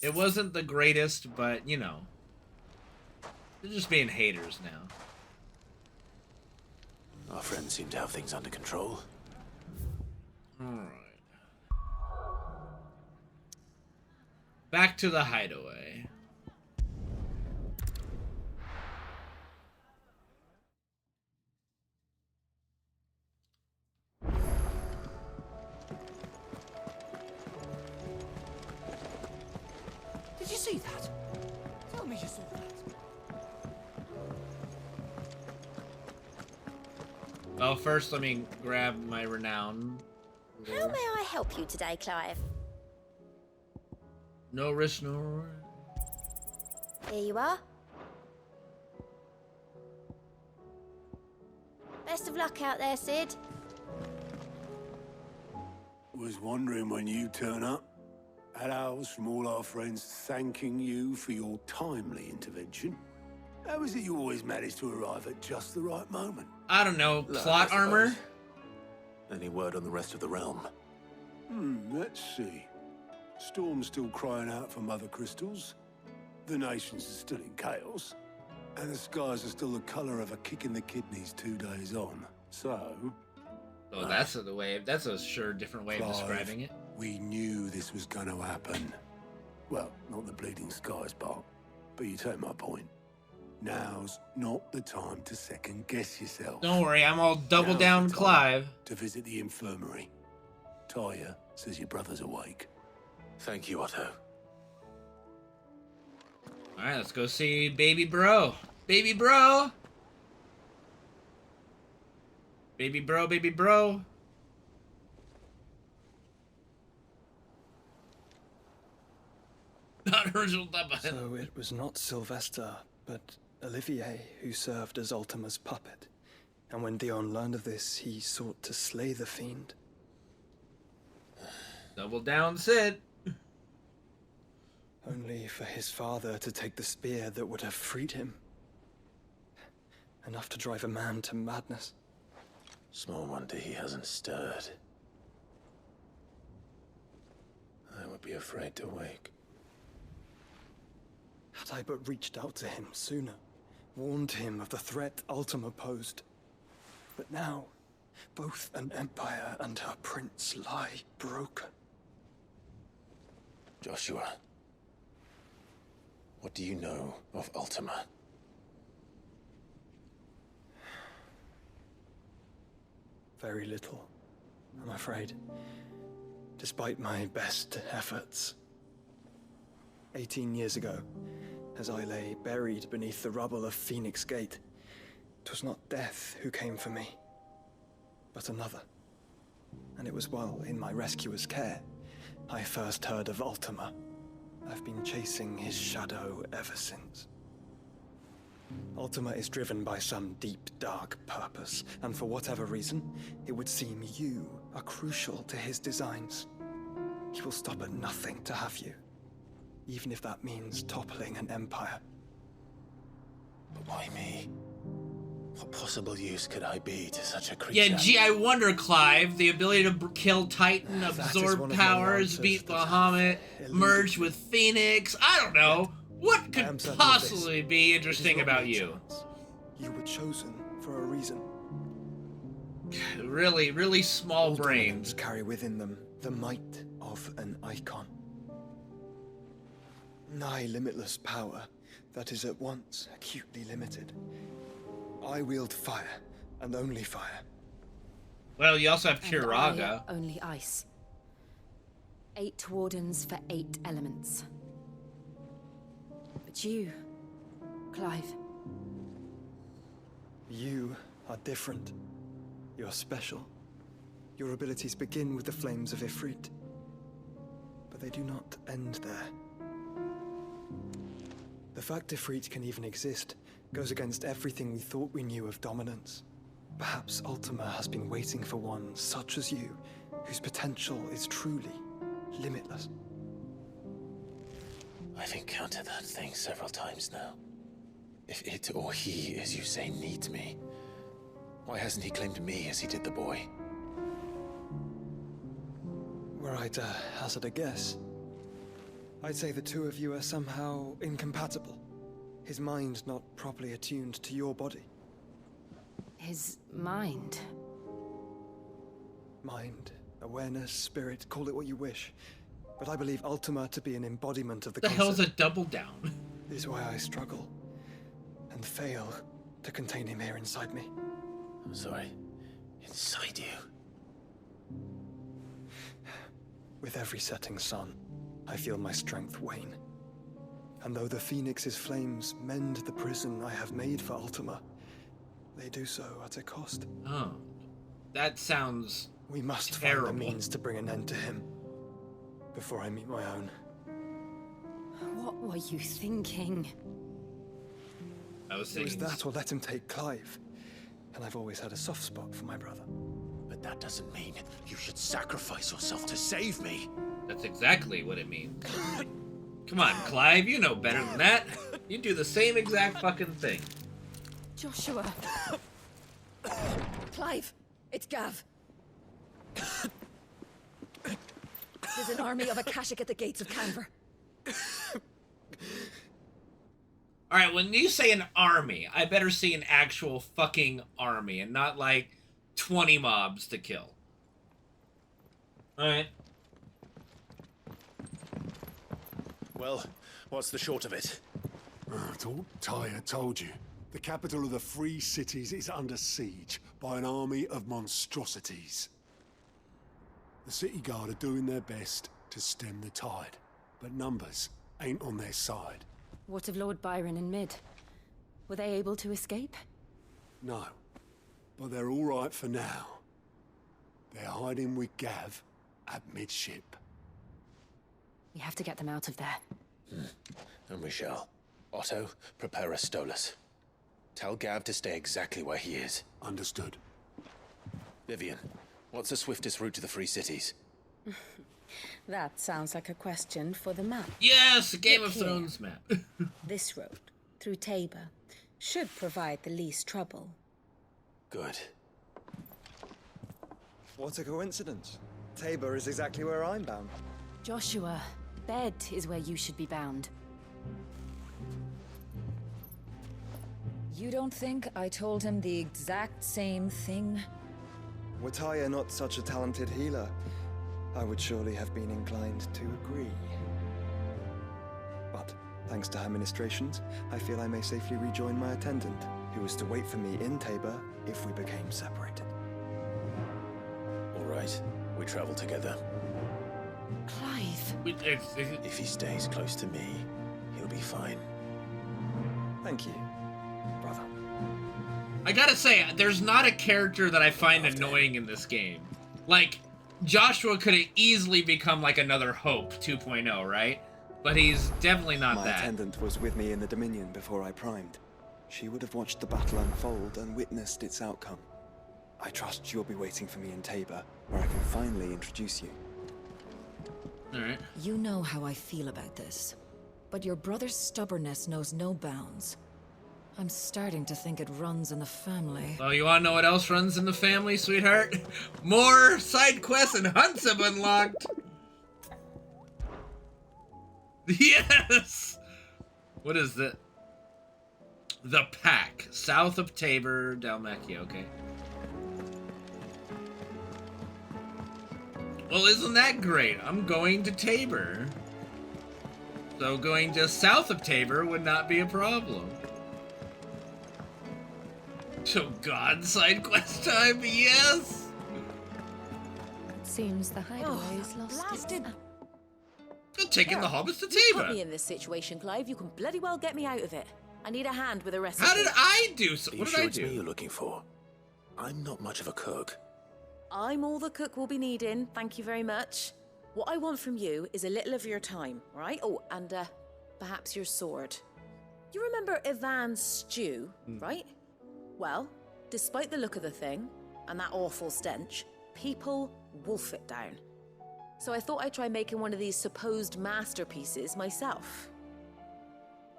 It wasn't the greatest, but, you know. They're just being haters now. Our friends seem to have things under control. Alright. Back to the hideaway. Did you see that? Tell me you saw that. Well, first let me grab my renown. How may I help you today, Clive? No risk, no reward. Here you are. Best of luck out there, Sid. Was wondering when you turn up. Had owls from all our friends thanking you for your timely intervention. How is it you always manage to arrive at just the right moment? I don't know, plot armor? Any word on the rest of the realm? Let's see. Storm's still crying out for mother crystals. The nations are still in chaos. And the skies are still the colour of a kick in the kidneys 2 days on. So... Oh, that's the way. That's a sure different way of describing it. We knew this was going to happen. Well, not the bleeding skies part, but you take my point. Now's not the time to second guess yourself. Don't worry, I'm all double Now's down the time Clive. to visit the infirmary. Tyre says your brother's awake. Thank you, Otto. Alright, let's go see baby bro. Baby bro! Baby bro, baby bro. Not original Dubba. So it was not Sylvester, but Olivier who served as Ultima's puppet. And when Dion learned of this, he sought to slay the fiend. Double down, Sid. Only for his father to take the spear that would have freed him. Enough to drive a man to madness. Small wonder he hasn't stirred. I would be afraid to wake. Had I but reached out to him sooner, warned him of the threat Ultima posed. But now, both an empire and her prince lie broken. Joshua, what do you know of Ultima? Very little, I'm afraid. Despite my best efforts. 18 years ago, as I lay buried beneath the rubble of Phoenix Gate, 'Twas not death who came for me, but another. And it was while in my rescuer's care I first heard of Ultima. I've been chasing his shadow ever since. Ultima is driven by some deep, dark purpose, and for whatever reason, it would seem you are crucial to his designs. He will stop at nothing to have you, even if that means toppling an empire. But why me? What possible use could I be to such a creature? Yeah, gee, I wonder, Clive. The ability to kill Titan, absorb powers, beat Bahamut, merge with Phoenix. I don't know. What could possibly be interesting about you? You were chosen for a reason. Really, really small brains. Carry within them the might of an icon. Nigh limitless power that is at once acutely limited. I wield fire, and only fire. Well, you also have And Kiraga. I only ice. 8 wardens for 8 elements. But you, Clive. You are different. You're special. Your abilities begin with the flames of Ifrit. But they do not end there. The fact Ifrit can even exist goes against everything we thought we knew of dominance. Perhaps Ultima has been waiting for one such as you, whose potential is truly limitless. I've encountered that thing several times now. If it or he, as you say, needs me, why hasn't he claimed me as he did the boy? Were I to hazard a guess, I'd say the two of you are somehow incompatible. His mind not properly attuned to your body. His mind. Mind, awareness, spirit, call it what you wish. But I believe Ultima to be an embodiment of the The hell's a concept. double down? This is why I struggle and fail to contain him here inside me. I'm sorry. Inside you? With every setting sun, I feel my strength wane. And though the Phoenix's flames mend the prison I have made for Ultima, they do so at a cost. Oh. That sounds We must terrible. find the means to bring an end to him before I meet my own. What were you thinking? I was It was thinking... that or let him take Clive. And I've always had a soft spot for my brother. But that doesn't mean you should sacrifice yourself to save me. That's exactly what it means. Come on, Clive, you know better than that. You do the same exact fucking thing. Joshua. Clive, it's Gav. There's an army of Akashic at the gates of Canver. Alright, when you say an army, I better see an actual fucking army and not like 20 mobs to kill. Alright. Well, what's the short of it? I thought Tyre told you. The capital of the Free Cities is under siege by an army of monstrosities. The City Guard are doing their best to stem the tide, but numbers ain't on their side. What of Lord Byron and Mid? Were they able to escape? No, but they're all right for now. They're hiding with Gav at midship. We have to get them out of there. And we shall. Otto, prepare a Stolas. Tell Gav to stay exactly where he is. Understood. Vivian, what's the swiftest route to the Free Cities? That sounds like a question for the map. Yes, Game Look of here. Thrones map. This road, through Tabor, should provide the least trouble. Good. What a coincidence. Tabor is exactly where I'm bound. Joshua, bed is where you should be bound. You don't think I told him the exact same thing? Were Tyre not such a talented healer, I would surely have been inclined to agree. But, thanks to her ministrations, I feel I may safely rejoin my attendant, who was to wait for me in Tabor if we became separated. All right, we travel together. Clive! If he stays close to me, he'll be fine. Thank you, brother. I gotta say, there's not a character that I find annoying in this game. Like, Joshua could have easily become like another Hope 2.0, right? But he's definitely not My that. attendant was with me in the Dominion before I primed. She would have watched the battle unfold and witnessed its outcome. I trust you'll be waiting for me in Tabor, where I can finally introduce you. Alright. You know how I feel about this, but your brother's stubbornness knows no bounds. I'm starting to think it runs in the family. Oh, you wanna know what else runs in the family, sweetheart? More side quests and hunts have unlocked! Yes! What is that? The Pack. South of Tabor, Dalmatia, okay. Well, isn't that great? I'm going to Tabor. So going just south of Tabor would not be a problem. So God, side quest time, yes! It seems the hideaway's lost blasted. You're taking the hobbits to You put Tabor. me in this situation, Clive. You can bloody well get me out of it. I need a hand with a recipe. How did I do so? Are you What did sure I it's do? me you're looking for? I'm not much of a cook. I'm all the cook will be needing, thank you very much. What I want from you is a little of your time, right? Oh, and perhaps your sword. You remember Ivan's stew, right? Well, despite the look of the thing, and that awful stench, people wolf it down. So I thought I'd try making one of these supposed masterpieces myself.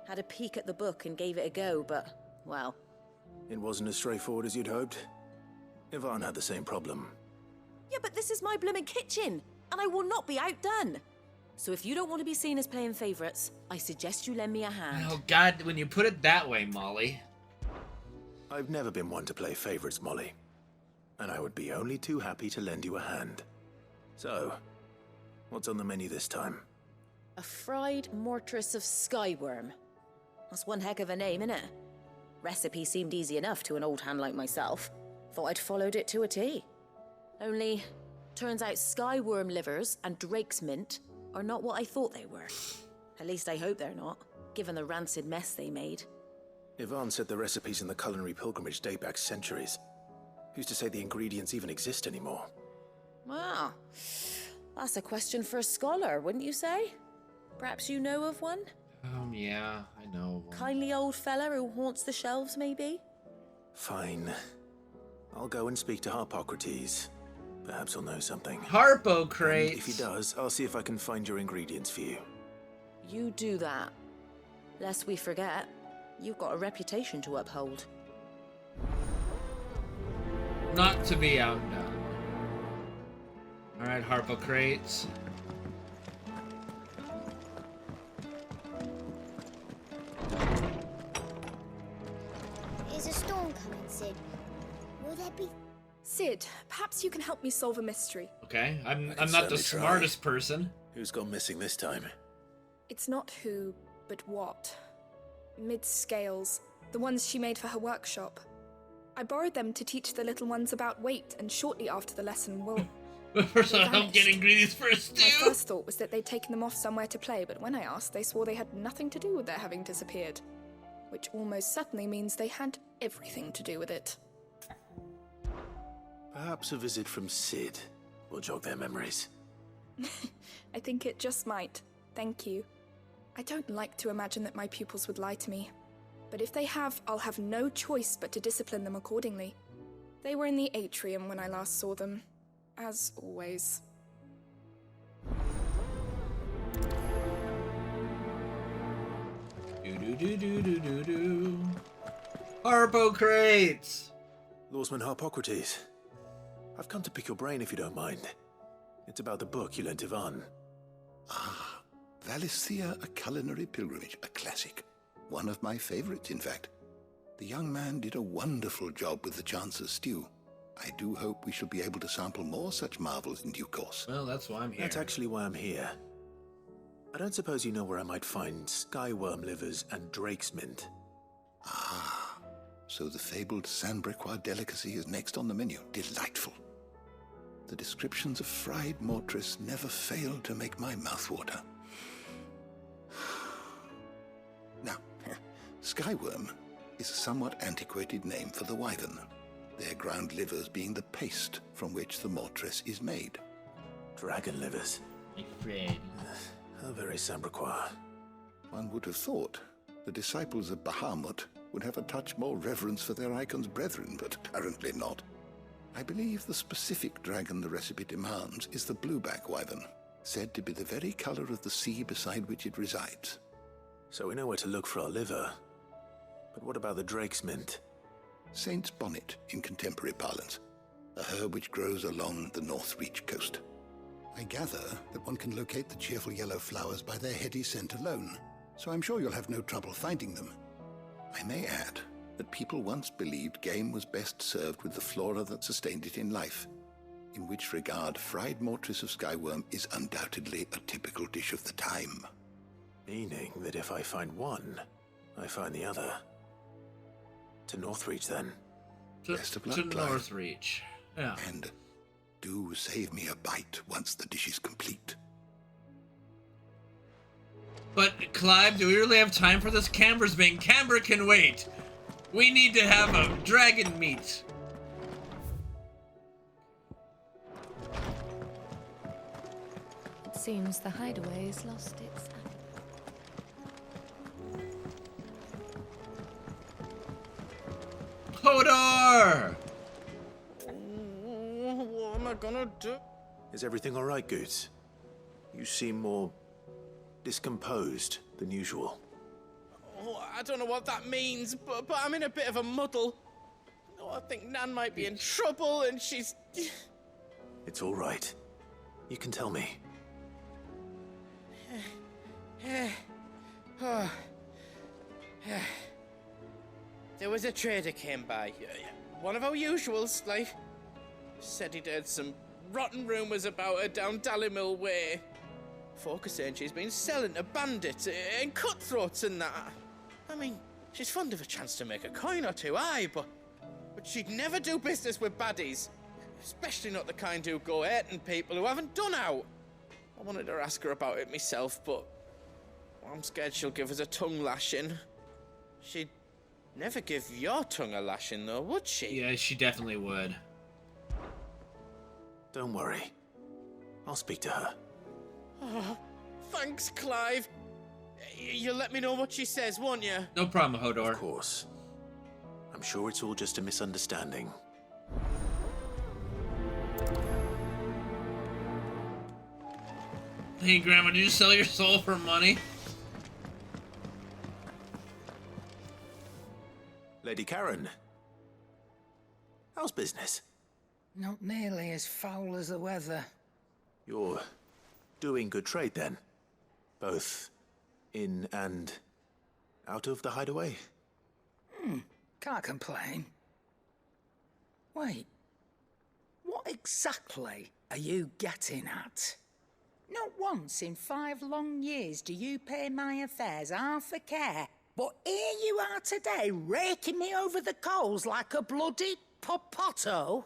Had a peek at the book and gave it a go, but, well... It wasn't as straightforward as you'd hoped. Ivan had the same problem. Yeah, but this is my blooming kitchen, and I will not be outdone. So if you don't want to be seen as playing favourites, I suggest you lend me a hand. Oh God, when you put it that way, Molly. I've never been one to play favorites, Molly. And I would be only too happy to lend you a hand. So, what's on the menu this time? A fried mortress of skyworm. That's one heck of a name, innit? Recipe seemed easy enough to an old hand like myself. Thought I'd followed it to a T. Only, turns out skyworm livers and drake's mint are not what I thought they were. At least I hope they're not, given the rancid mess they made. Ivan said the recipes in the culinary pilgrimage date back centuries. Who's to say the ingredients even exist anymore? Wow. That's a question for a scholar, wouldn't you say? Perhaps you know of one? Yeah, I know. Kindly old fella who haunts the shelves, maybe? Fine. I'll go and speak to Harpocrates. Perhaps he'll know something. Harpocrates. And if he does, I'll see if I can find your ingredients for you. You do that. Lest we forget, you've got a reputation to uphold. Not to be outdone. Alright, Harpocrates. Is a storm coming, Sid? Will there be... Sid, perhaps you can help me solve a mystery. Okay, I'm can not the certainly try. smartest person. Who's gone missing this time? It's not who, but what. Mid-scales, the ones she made for her workshop. I borrowed them to teach the little ones about weight, and shortly after the lesson, Will... First of all, I don't get ingredients for a stew. My first thought was that they'd taken them off somewhere to play, but when I asked, they swore they had nothing to do with their having disappeared. Which almost certainly means they had everything to do with it. Perhaps a visit from Sid will jog their memories. I think it just might. Thank you. I don't like to imagine that my pupils would lie to me. But if they have, I'll have no choice but to discipline them accordingly. They were in the atrium when I last saw them. As always. Do-do-do-do-do-do-do. Harpocrates! Lawsman Harpocrates. I've come to pick your brain if you don't mind. It's about the book you lent Ivan. Ah, Valisthea, A Culinary Pilgrimage, a classic. One of my favorites, in fact. The young man did a wonderful job with the Chance's stew. I do hope we shall be able to sample more such marvels in due course. Well, that's why I'm here. That's actually why I'm here. I don't suppose you know where I might find skyworm livers and drake's mint. Ah, so the fabled Sandbrequois delicacy is next on the menu. Delightful. The descriptions of fried mortress never fail to make my mouth water. Now, skyworm is a somewhat antiquated name for the wyvern, their ground livers being the paste from which the mortress is made. Dragon livers. Afraid. How very Sambraquois. One would have thought the disciples of Bahamut would have a touch more reverence for their icon's brethren, but apparently not. I believe the specific dragon the recipe demands is the blueback wyvern, said to be the very color of the sea beside which it resides. So we know where to look for our liver. But what about the drake's mint? Saint's bonnet in contemporary parlance, a herb which grows along the North Reach coast. I gather that one can locate the cheerful yellow flowers by their heady scent alone, so I'm sure you'll have no trouble finding them. I may add that people once believed game was best served with the flora that sustained it in life, in which regard fried mortress of skyworm is undoubtedly a typical dish of the time. Meaning that if I find one, I find the other. To Northreach, then. Best of luck, To Clive. Northreach. Yeah. And do save me a bite once the dish is complete. But, Clive, do we really have time for this? Camber's being... Camber can wait. We need to have a dragon meat. It seems the hideaway has lost its... Hodor! What am I gonna do? Is everything all right, Goots? You seem more discomposed than usual. Oh, I don't know what that means, but I'm in a bit of a muddle. Oh, I think Nan might be in trouble, and she's... It's all right. You can tell me. There was a trader came by. One of our usuals, like. Said he'd heard some rotten rumours about her down Dallimil Way. Folk are saying she's been selling to bandits and cutthroats and that. I mean, she's fond of a chance to make a coin or two, aye, but she'd never do business with baddies. Especially not the kind who go hurting people who haven't done out. I wanted to ask her about it myself, but I'm scared she'll give us a tongue lashing. She'd never give your tongue a lashing, though, would she? Yeah, she definitely would. Don't worry. I'll speak to her. Oh, thanks, Clive. You'll let me know what she says, won't you? No problem, Hodor. Of course. I'm sure it's all just a misunderstanding. Hey, Grandma, did you sell your soul for money? Lady Karen. How's business? Not nearly as foul as the weather. You're doing good trade, then? Both in and out of the hideaway? Can't complain. Wait. What exactly are you getting at? Not once in 5 long years do you pay my affairs half a care, but here you are today, raking me over the coals like a bloody popoto?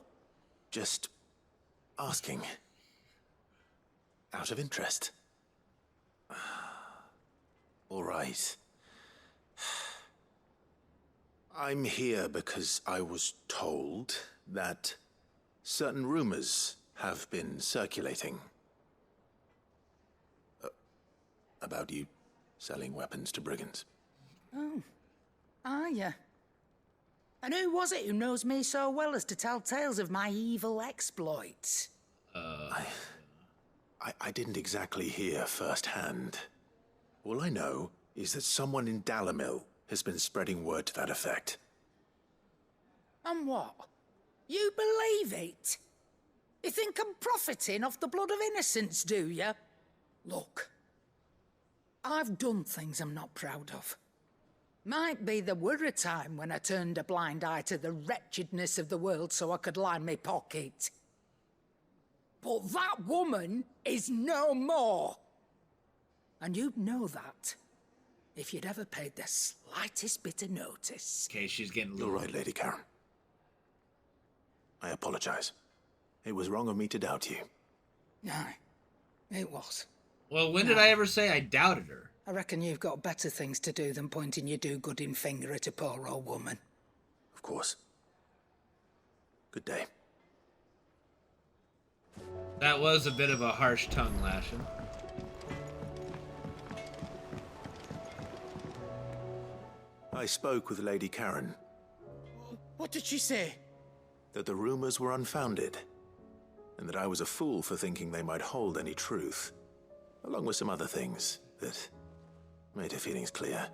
Just asking. Out of interest. All right. I'm here because I was told that certain rumors have been circulating. About you selling weapons to brigands. Oh, are you? And who was it who knows me so well as to tell tales of my evil exploits? I didn't exactly hear firsthand. All I know is that someone in Dallimil has been spreading word to that effect. And what? You believe it? You think I'm profiting off the blood of innocence, do you? Look, I've done things I'm not proud of. Might be there were a time when I turned a blind eye to the wretchedness of the world so I could line my pocket. But that woman is no more. And you'd know that if you'd ever paid the slightest bit of notice. Okay, she's getting a You're little... right, Lady Karen. I apologize. It was wrong of me to doubt you. Aye, it was. Well, when did I ever say I doubted her? I reckon you've got better things to do than pointing your do-gooding finger at a poor old woman. Of course. Good day. That was a bit of a harsh tongue lashing. I spoke with Lady Karen. What did she say? That the rumors were unfounded, and that I was a fool for thinking they might hold any truth, along with some other things that made her feelings clear.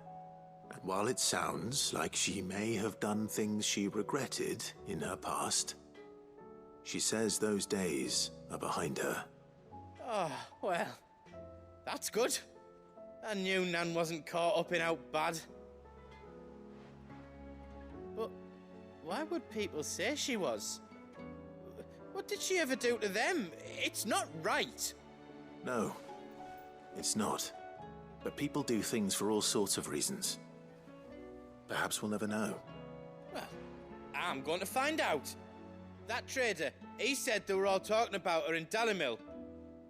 And while it sounds like she may have done things she regretted in her past, she says those days are behind her. Oh, well, that's good. I knew Nan wasn't caught up in out bad. But why would people say she was? What did she ever do to them? It's not right. No, it's not. But people do things for all sorts of reasons. Perhaps we'll never know. Well, I'm going to find out. That trader, he said they were all talking about her in Dalimil.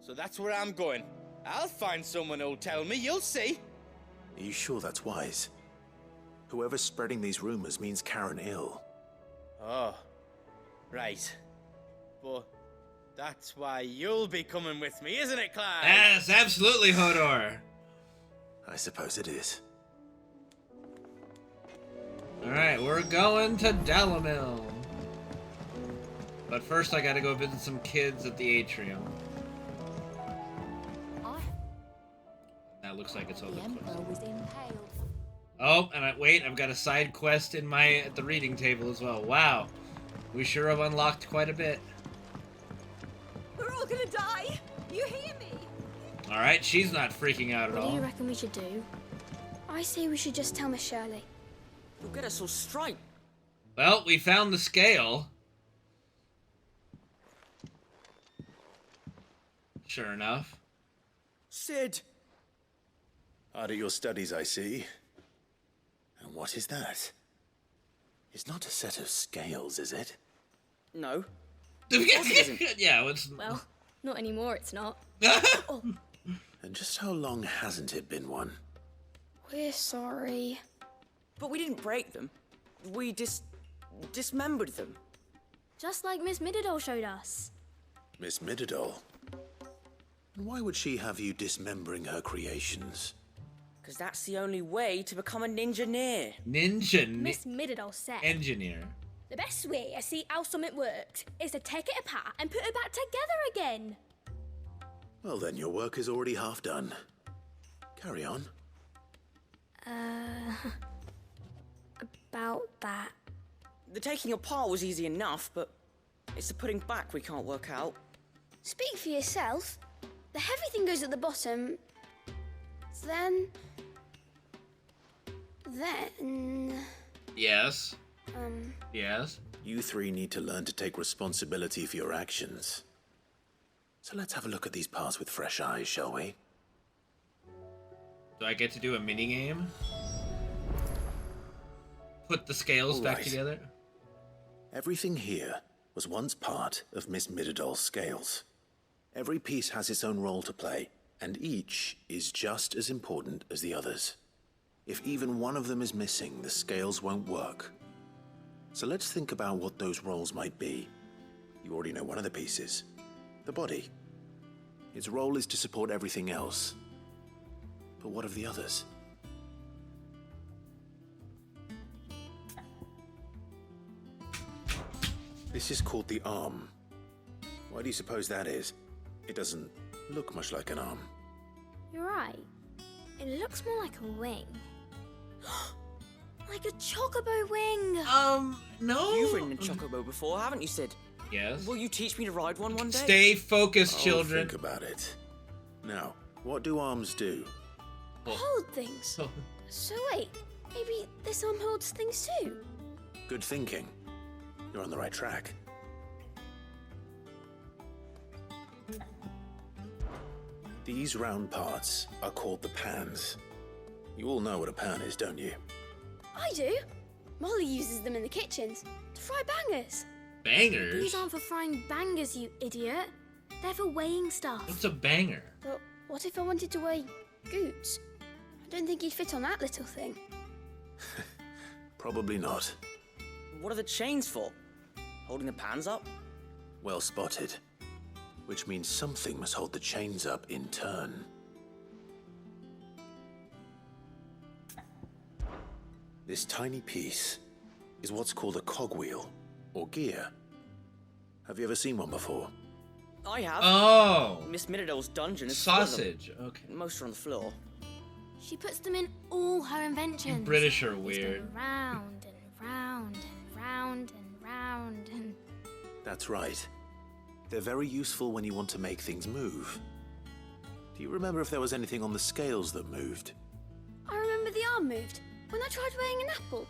So that's where I'm going. I'll find someone who'll tell me, you'll see. Are you sure that's wise? Whoever's spreading these rumors means Karen ill. Oh, right. But that's why you'll be coming with me, isn't it, Clive? Yes, absolutely, Hodor. I suppose it is. Alright, we're going to Dalimil. But first I gotta go visit some kids at the atrium. That looks like it's all the quest. Oh, and I've got a side quest at the reading table as well. Wow. We sure have unlocked quite a bit. We're all gonna die! You hear me? Alright, she's not freaking out at What all. do you reckon we should do? I say we should just tell Miss Shirley. You'll get us all straight. Well, we found the scale. Sure enough. Sid! Hard at your studies, I see. And what is that? It's not a set of scales, is it? No. Yeah, it's... Well, not anymore, it's not. Oh. And just how long hasn't it been one? We're sorry. But we didn't break them. We dismembered them. Just like Miss Mididol showed us. Miss Mididol? Why would she have you dismembering her creations? Because that's the only way to become a ninja-neer. Miss Mididol said... Engineer. The best way to see how something worked is to take it apart and put it back together again. Well then, your work is already half done. Carry on. About that. The taking apart was easy enough, but it's the putting back we can't work out. Speak for yourself. The heavy thing goes at the bottom. Then... Yes. Yes? You three need to learn to take responsibility for your actions. So let's have a look at these parts with fresh eyes, shall we? Do I get to do a minigame? Put the scales back together? Everything here was once part of Miss Mididol's scales. Every piece has its own role to play, and each is just as important as the others. If even one of them is missing, the scales won't work. So let's think about what those roles might be. You already know one of the pieces. The body. Its role is to support everything else. But what of the others? This is called the arm. Why do you suppose that is? It doesn't look much like an arm. You're right. It looks more like a wing. Like a chocobo wing! No. You've ridden a chocobo before, haven't you, Sid? Yes. Will you teach me to ride one day? Stay focused, I'll children. Think about it. Now, what do arms do? Hold things. So wait, maybe this arm holds things too? Good thinking. You're on the right track. These round parts are called the pans. You all know what a pan is, don't you? I do. Molly uses them in the kitchens to fry bangers. Bangers? These aren't for frying bangers, you idiot. They're for weighing stuff. What's a banger? But what if I wanted to weigh goods? I don't think he'd fit on that little thing. Probably not. What are the chains for? Holding the pans up? Well spotted. Which means something must hold the chains up in turn. This tiny piece is what's called a cogwheel, or gear. Have you ever seen one before? I have. Oh! Miss Mirabelle's dungeon is full of them. Sausage. Okay. Most are on the floor. She puts them in all her inventions. You British are They weird. spin round and round and round and round and... That's right. They're very useful when you want to make things move. Do you remember if there was anything on the scales that moved? I remember the arm moved when I tried weighing an apple.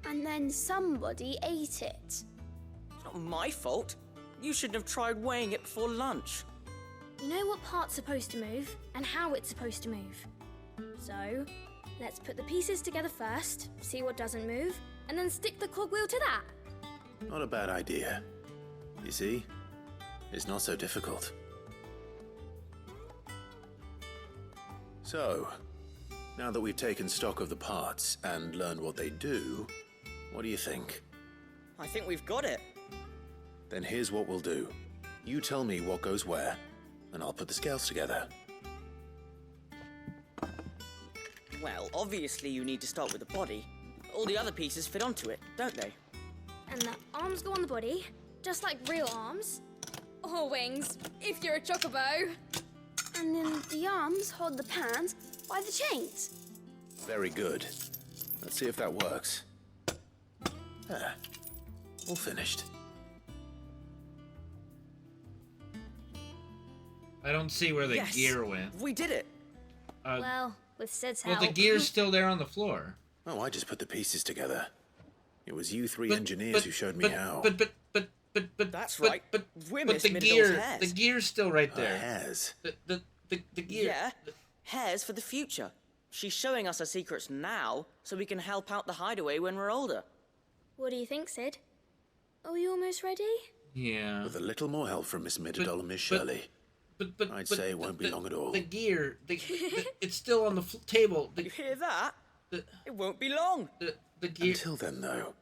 And then somebody ate it. It's not my fault. You shouldn't have tried weighing it before lunch. You know what part's supposed to move and how it's supposed to move. So, let's put the pieces together first, see what doesn't move, and then stick the cogwheel to that. Not a bad idea. You see? It's not so difficult. So, now that we've taken stock of the parts and learned what they do, what do you think? I think we've got it. Then here's what we'll do. You tell me what goes where, and I'll put the scales together. Well, obviously you need to start with the body. All the other pieces fit onto it, don't they? And the arms go on the body, just like real arms. Or wings, if you're a chocobo. And then the arms hold the pans by the chains. Very good. Let's see if that works. Ah, all finished. I don't see where the Yes, gear went. We did it. Well, with Sid's Well, help. the gear's still there on the floor. Oh, I just put the pieces together. It was you three engineers who showed me how. But that's right. We're but Miss the Mirabelle's gear, hairs. the gear's still right Her there. hairs. The gear. Yeah, hairs for the future. She's showing us her secrets now, so we can help out the hideaway when we're older. What do you think, Sid? Are we almost ready? Yeah. With a little more help from Miss Midadol and Miss Shirley, I'd say it won't be long at all. The gear, it's still on the table. You hear that? It won't be long. The gear. Until then, though,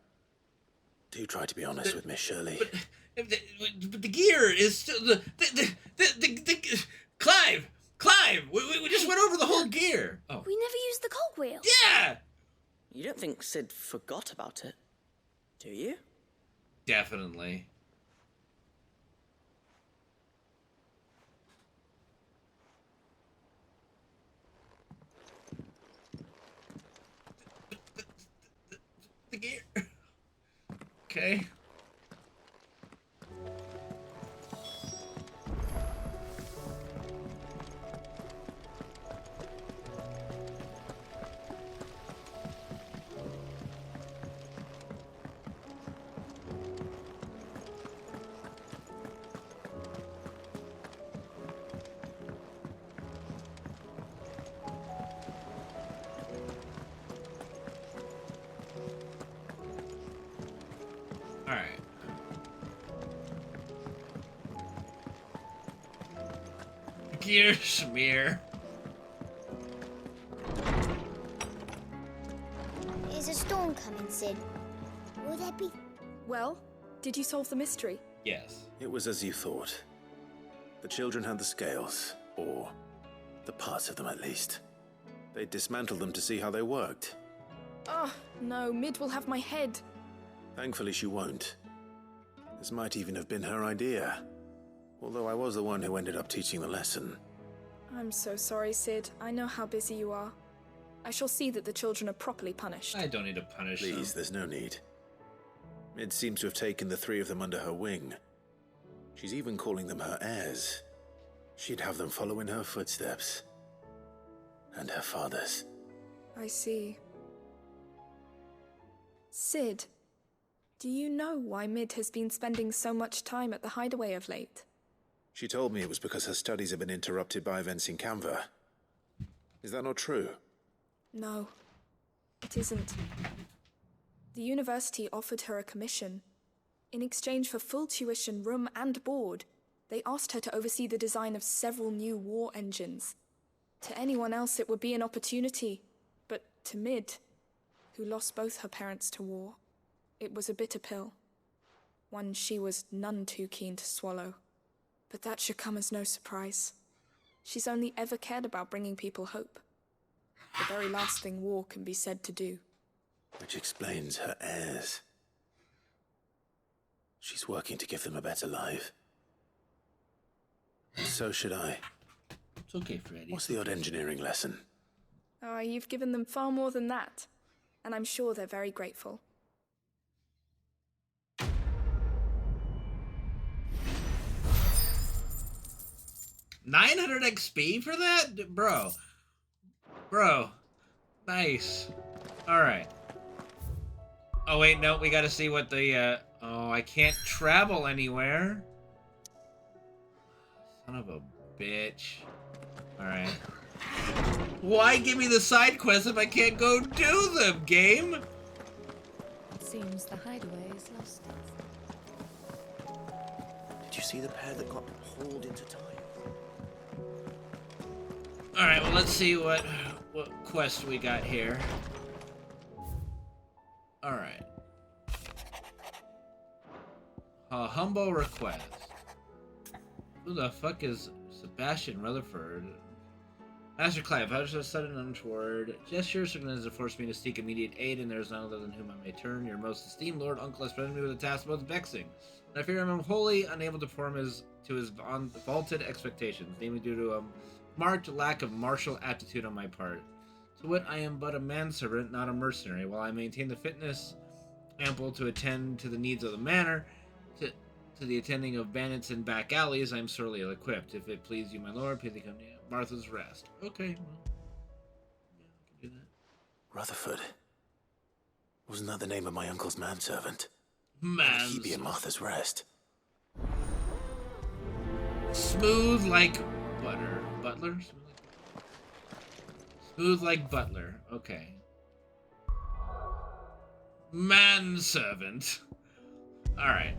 do try to be honest with Miss Shirley. But the gear is still the Clive. We just went over the whole gear. Oh. We never used the cogwheel. Yeah. You don't think Sid forgot about it, do you? Definitely. The gear. Okay. Alright. Gear smear. Is a storm coming, Sid? Will there be... Well, did you solve the mystery? Yes. It was as you thought. The children had the scales, or the parts of them at least. They dismantled them to see how they worked. Oh, no, Mid will have my head. Thankfully she won't. This might even have been her idea. Although I was the one who ended up teaching the lesson. I'm so sorry, Sid. I know how busy you are. I shall see that the children are properly punished. I don't need to punish them. Please, there's no need. Mid seems to have taken the three of them under her wing. She's even calling them her heirs. She'd have them follow in her footsteps. And her father's. I see. Sid, do you know why Mid has been spending so much time at the hideaway of late? She told me it was because her studies have been interrupted by events in Canva. Is that not true? No, it isn't. The university offered her a commission. In exchange for full tuition, room and board, they asked her to oversee the design of several new war engines. To anyone else, it would be an opportunity. But to Mid, who lost both her parents to war, it was a bitter pill. One she was none too keen to swallow. But that should come as no surprise. She's only ever cared about bringing people hope. The very last thing war can be said to do. Which explains her heirs. She's working to give them a better life. And so should I. It's okay, Freddy. What's the odd engineering lesson? Oh, you've given them far more than that. And I'm sure they're very grateful. $900 XP for that? Bro. Nice. Alright. Oh, wait, no, we gotta see what the, oh, I can't travel anywhere. Son of a bitch. Alright. Why give me the side quests if I can't go do them, game? It seems the hideaway is lost. Did you see the pair that got hauled into time? Alright, well, let's see what quest we got here. Alright. A humble request. Who the fuck is Sebastian Rutherford? Master Clive, how does a sudden untoward gesture signals to force me to seek immediate aid, and there is none other than whom I may turn. Your most esteemed Lord Uncle has presented me with a task most vexing, and I fear I am wholly unable to perform his vaulted expectations, namely due to a marked lack of martial aptitude on my part. To wit, I am but a manservant, not a mercenary. While I maintain the fitness ample to attend to the needs of the manor, to the attending of bandits in back alleys, I am sorely ill-equipped. If it please you, my lord, please come to Martha's Rest. Okay, well, yeah, I can do that. Rutherford. Wasn't that the name of my uncle's manservant? Manservant. How would he be at Martha's Rest? Smooth like butter. Butler? Smooth like butler. Okay. Manservant. Alright.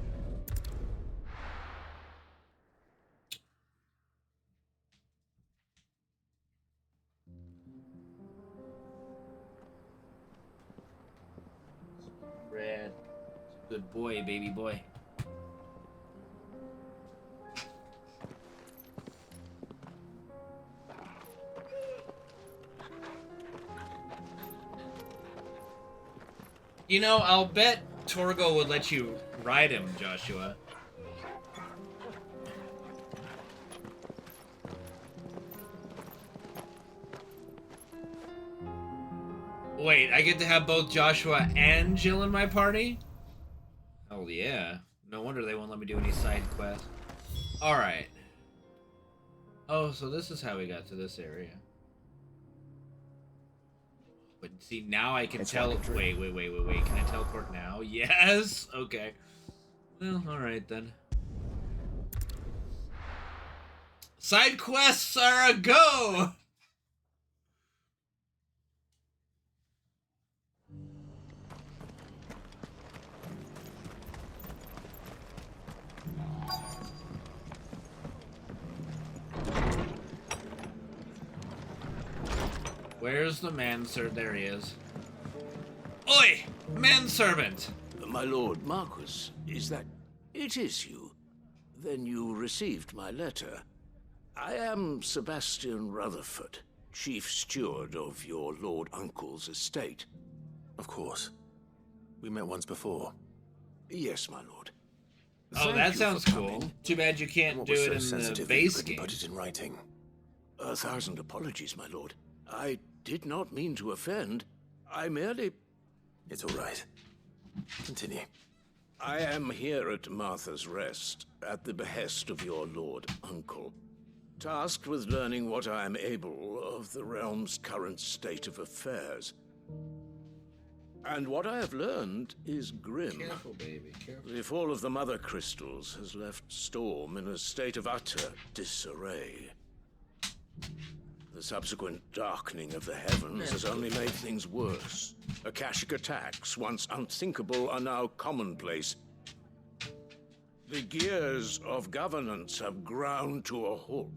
Red. Good boy, baby boy. You know, I'll bet Torgo would let you ride him, Joshua. Wait, I get to have both Joshua and Jill in my party? Hell yeah. No wonder they won't let me do any side quests. Alright. Oh, so this is how we got to this area. But see, now I can tell. Wait. Can I teleport now? Yes! Okay. Well, alright then. Side quests are a go! Where's the manservant? There he is. Oi! Manservant! My lord Marquis, is that... It is you. Then you received my letter. I am Sebastian Rutherford, chief steward of your lord uncle's estate. Of course. We met once before. Yes, my lord. Oh, that sounds cool. Too bad you can't do it in the base game. Put it in writing. 1,000 apologies, my lord. I did not mean to offend. I merely... It's all right. Continue. I am here at Martha's Rest, at the behest of your lord uncle, tasked with learning what I am able of the realm's current state of affairs. And what I have learned is grim. Careful, baby, careful. The fall of the Mother Crystals has left Storm in a state of utter disarray. The subsequent darkening of the heavens has only made things worse. Akashic attacks, once unthinkable, are now commonplace. The gears of governance have ground to a halt,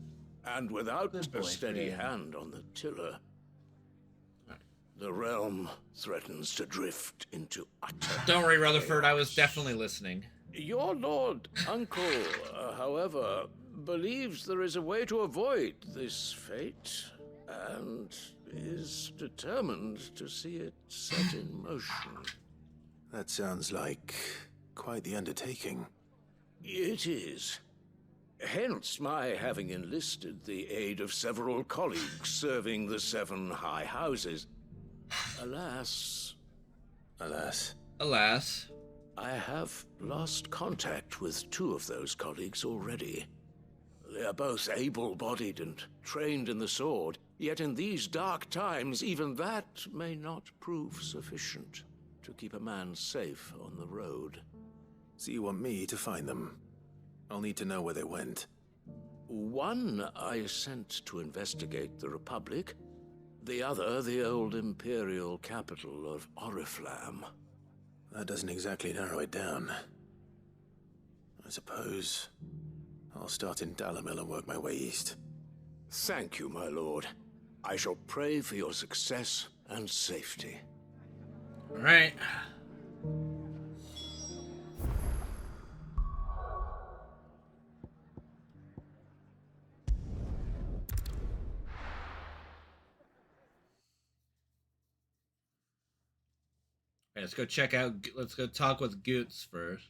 And without Good boy, a steady Fred. hand on the tiller, the realm threatens to drift into utter Don't worry, Rutherford. I was chaos. definitely listening. Your lord uncle, however, believes there is a way to avoid this fate, and is determined to see it set in motion. That sounds like quite the undertaking. It is. Hence my having enlisted the aid of several colleagues serving the 7 high houses. Alas. Alas. I have lost contact with 2 of those colleagues already. They are both able-bodied and trained in the sword, yet in these dark times, even that may not prove sufficient to keep a man safe on the road. So you want me to find them? I'll need to know where they went. One I sent to investigate the Republic, the other the old Imperial capital of Oriflamme. That doesn't exactly narrow it down. I suppose I'll start in Dalamil and work my way east. Thank you, my lord. I shall pray for your success and safety. All right. All right, let's go check out. Let's go talk with Goots first.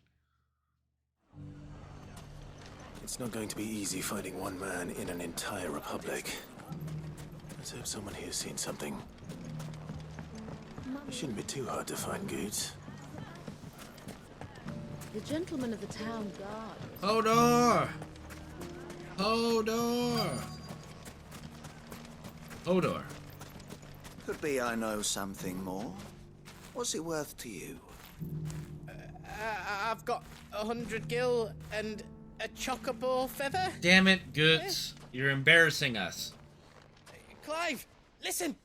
It's not going to be easy finding one man in an entire republic. Let's hope someone here's seen something. It shouldn't be too hard to find Goots. The gentleman of the town guard. Hodor! Hodor! Hodor. Could be I know something more. What's it worth to you? I've got 100 gil and a chocobo feather. Damn it, Goots. You're embarrassing us. Clive, listen.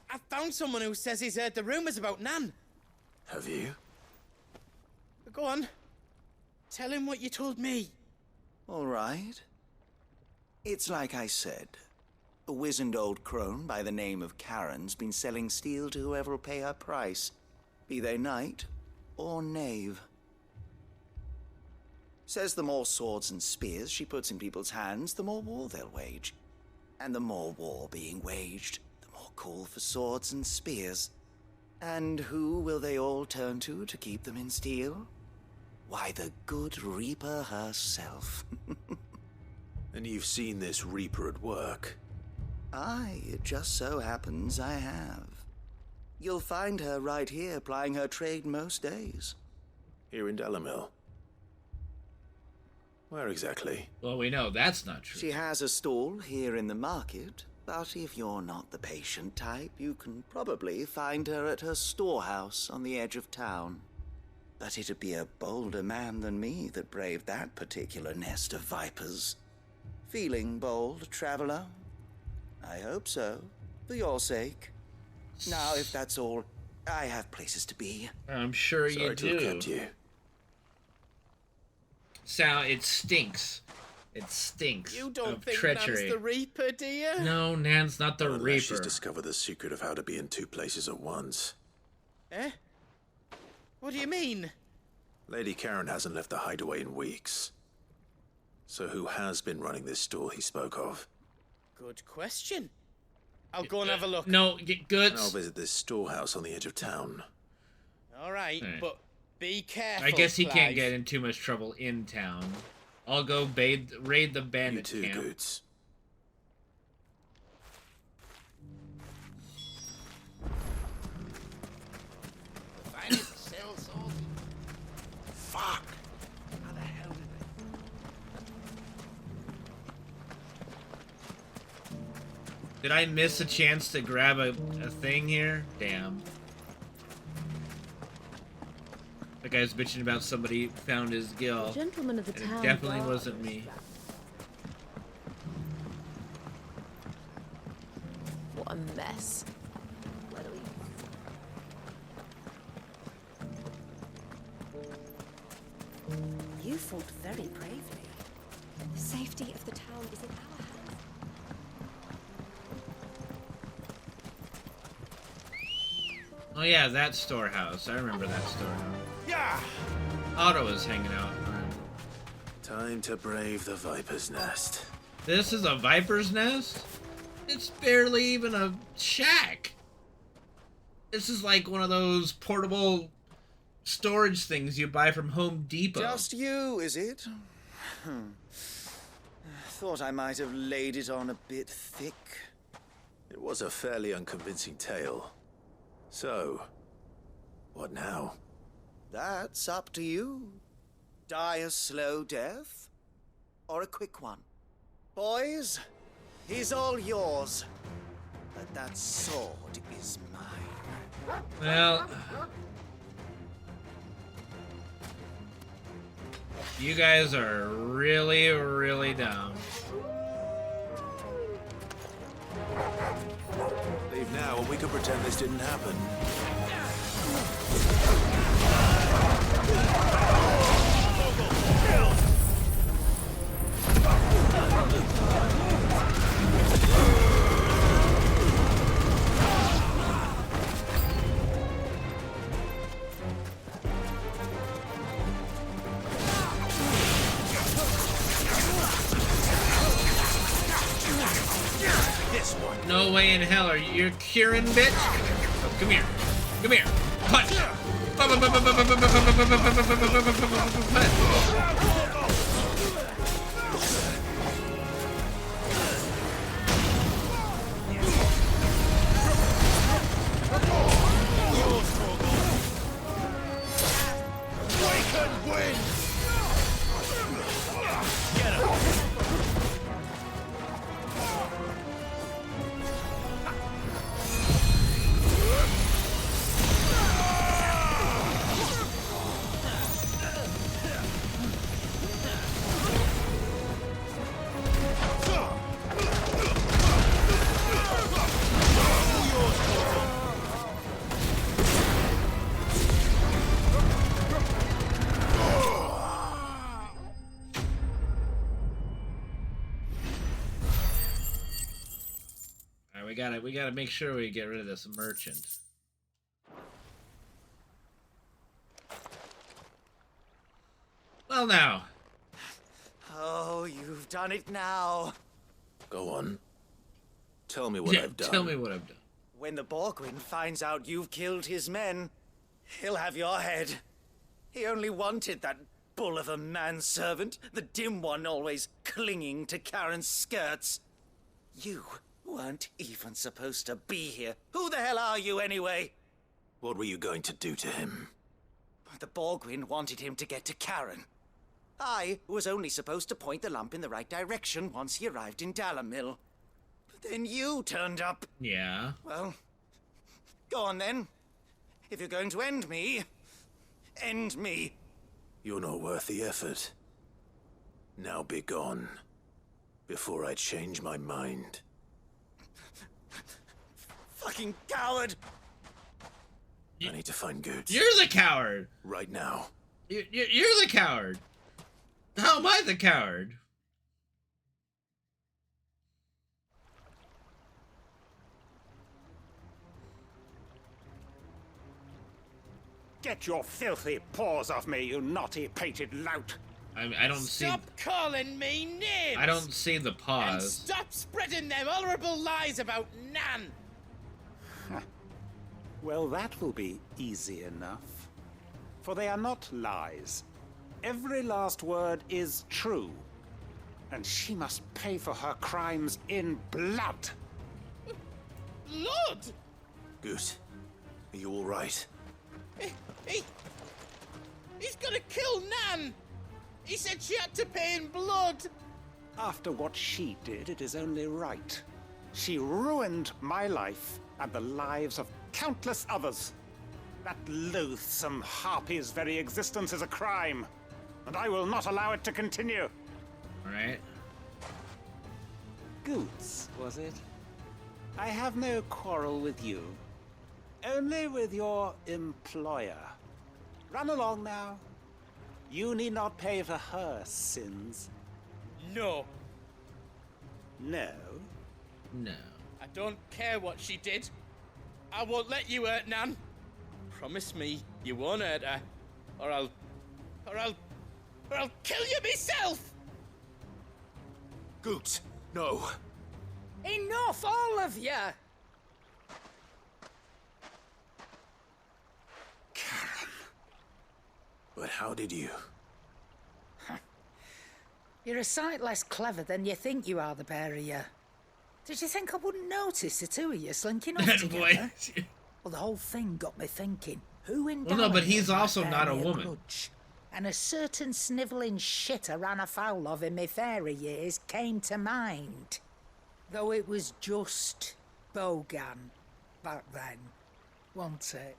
I found someone who says he's heard the rumors about Nan. Have you? Go on. Tell him what you told me. All right. It's like I said. A wizened old crone by the name of Karen's been selling steel to whoever will pay her price, be they knight or knave. Says the more swords and spears she puts in people's hands, the more war they'll wage. And the more war being waged, the more call for swords and spears. And who will they all turn to keep them in steel? Why, the good Reaper herself. And you've seen this Reaper at work? Aye, it just so happens I have. You'll find her right here plying her trade most days. Here in Dalamil? Where exactly? Well, we know that's not true. She has a stall here in the market, but if you're not the patient type, you can probably find her at her storehouse on the edge of town. But it'd be a bolder man than me that braved that particular nest of vipers. Feeling bold, traveler? I hope so, for your sake. Now, if that's all, I have places to be. I'm sure Sorry you to have do. kept you. It stinks. It stinks. You don't of think treachery. Nan's the Reaper, do you? No, Nan's not the Unless Reaper. she's discovered the secret of how to be in 2 places at once. Eh? What do you mean? Lady Karen hasn't left the hideaway in weeks. So who has been running this stall he spoke of? Good question. I'll go and have a look. No, get Goots. And I'll visit this storehouse on the edge of town. All right, Alright. but be careful. I guess he Clive. can't get in too much trouble in town. I'll go raid the bandit You too, camp. Goots. The finest sell swords. Fuck! How the hell did Did I miss a chance to grab a thing here? Damn. That guy's bitching about somebody found his gill. The gentleman of the And town it definitely guard. wasn't me. What a mess. Where do we... You fought very bravely. The safety of the town is in our hands. Oh yeah, that storehouse. I remember that storehouse. Yeah. Otto was hanging out. Time to brave the Viper's Nest. This is a Viper's Nest? It's barely even a shack. This is like one of those portable storage things you buy from Home Depot. Just you, is it? Thought I might have laid it on a bit thick. It was a fairly unconvincing tale. So, what now? That's up to you. Die a slow death, or a quick one. Boys, he's all yours. But that sword is mine. Well, you guys are really, really dumb. Leave now, and we could pretend this didn't happen. No way in hell are you curing, bitch? Oh, come here. Come here. Punch. We gotta make sure we get rid of this merchant. Well now. Oh, you've done it now. Go on. Tell me what I've done. Tell me what I've done. When the Borgwyn finds out you've killed his men, he'll have your head. He only wanted that bull of a manservant, the dim one always clinging to Karen's skirts. You weren't even supposed to be here. Who the hell are you anyway? What were you going to do to him? The Borgwyn wanted him to get to Karen. I was only supposed to point the lamp in the right direction once he arrived in Dalamil. But then you turned up. Yeah. Well, go on then. If you're going to end me, end me. You're not worth the effort. Now be gone, before I change my mind. Fucking coward! I need to find Goots. You're the coward! Right now. You're the coward! How am I the coward? Get your filthy paws off me, you naughty-pated lout! I don't see... Stop calling me names! I don't see the And pause. stop spreading them horrible lies about Nan! Well, that will be easy enough. For they are not lies. Every last word is true. And she must pay for her crimes in blood. Blood? Goot, are you all right? He's gonna kill Nan! He said she had to pay in blood! After what she did, it is only right. She ruined my life and the lives of countless others. That loathsome harpy's very existence is a crime, and I will not allow it to continue. All right. Goots, was it? I have no quarrel with you. Only with your employer. Run along now. You need not pay for her sins. No. No? No. I don't care what she did. I won't let you hurt Nan. Promise me you won't hurt her, or I'll kill you myself! Goot, no. Enough, all of you! But how did you? You're a sight less clever than you think you are, the pair of you. Did you think I wouldn't notice the two of you slinking off together? Well, the whole thing got me thinking. Who in Well, no, but Dalloway he's might also bear not a me woman. grudge? And a certain snivelling shit I ran afoul of in my fairy years came to mind. Though it was just Bogan back then, wasn't it?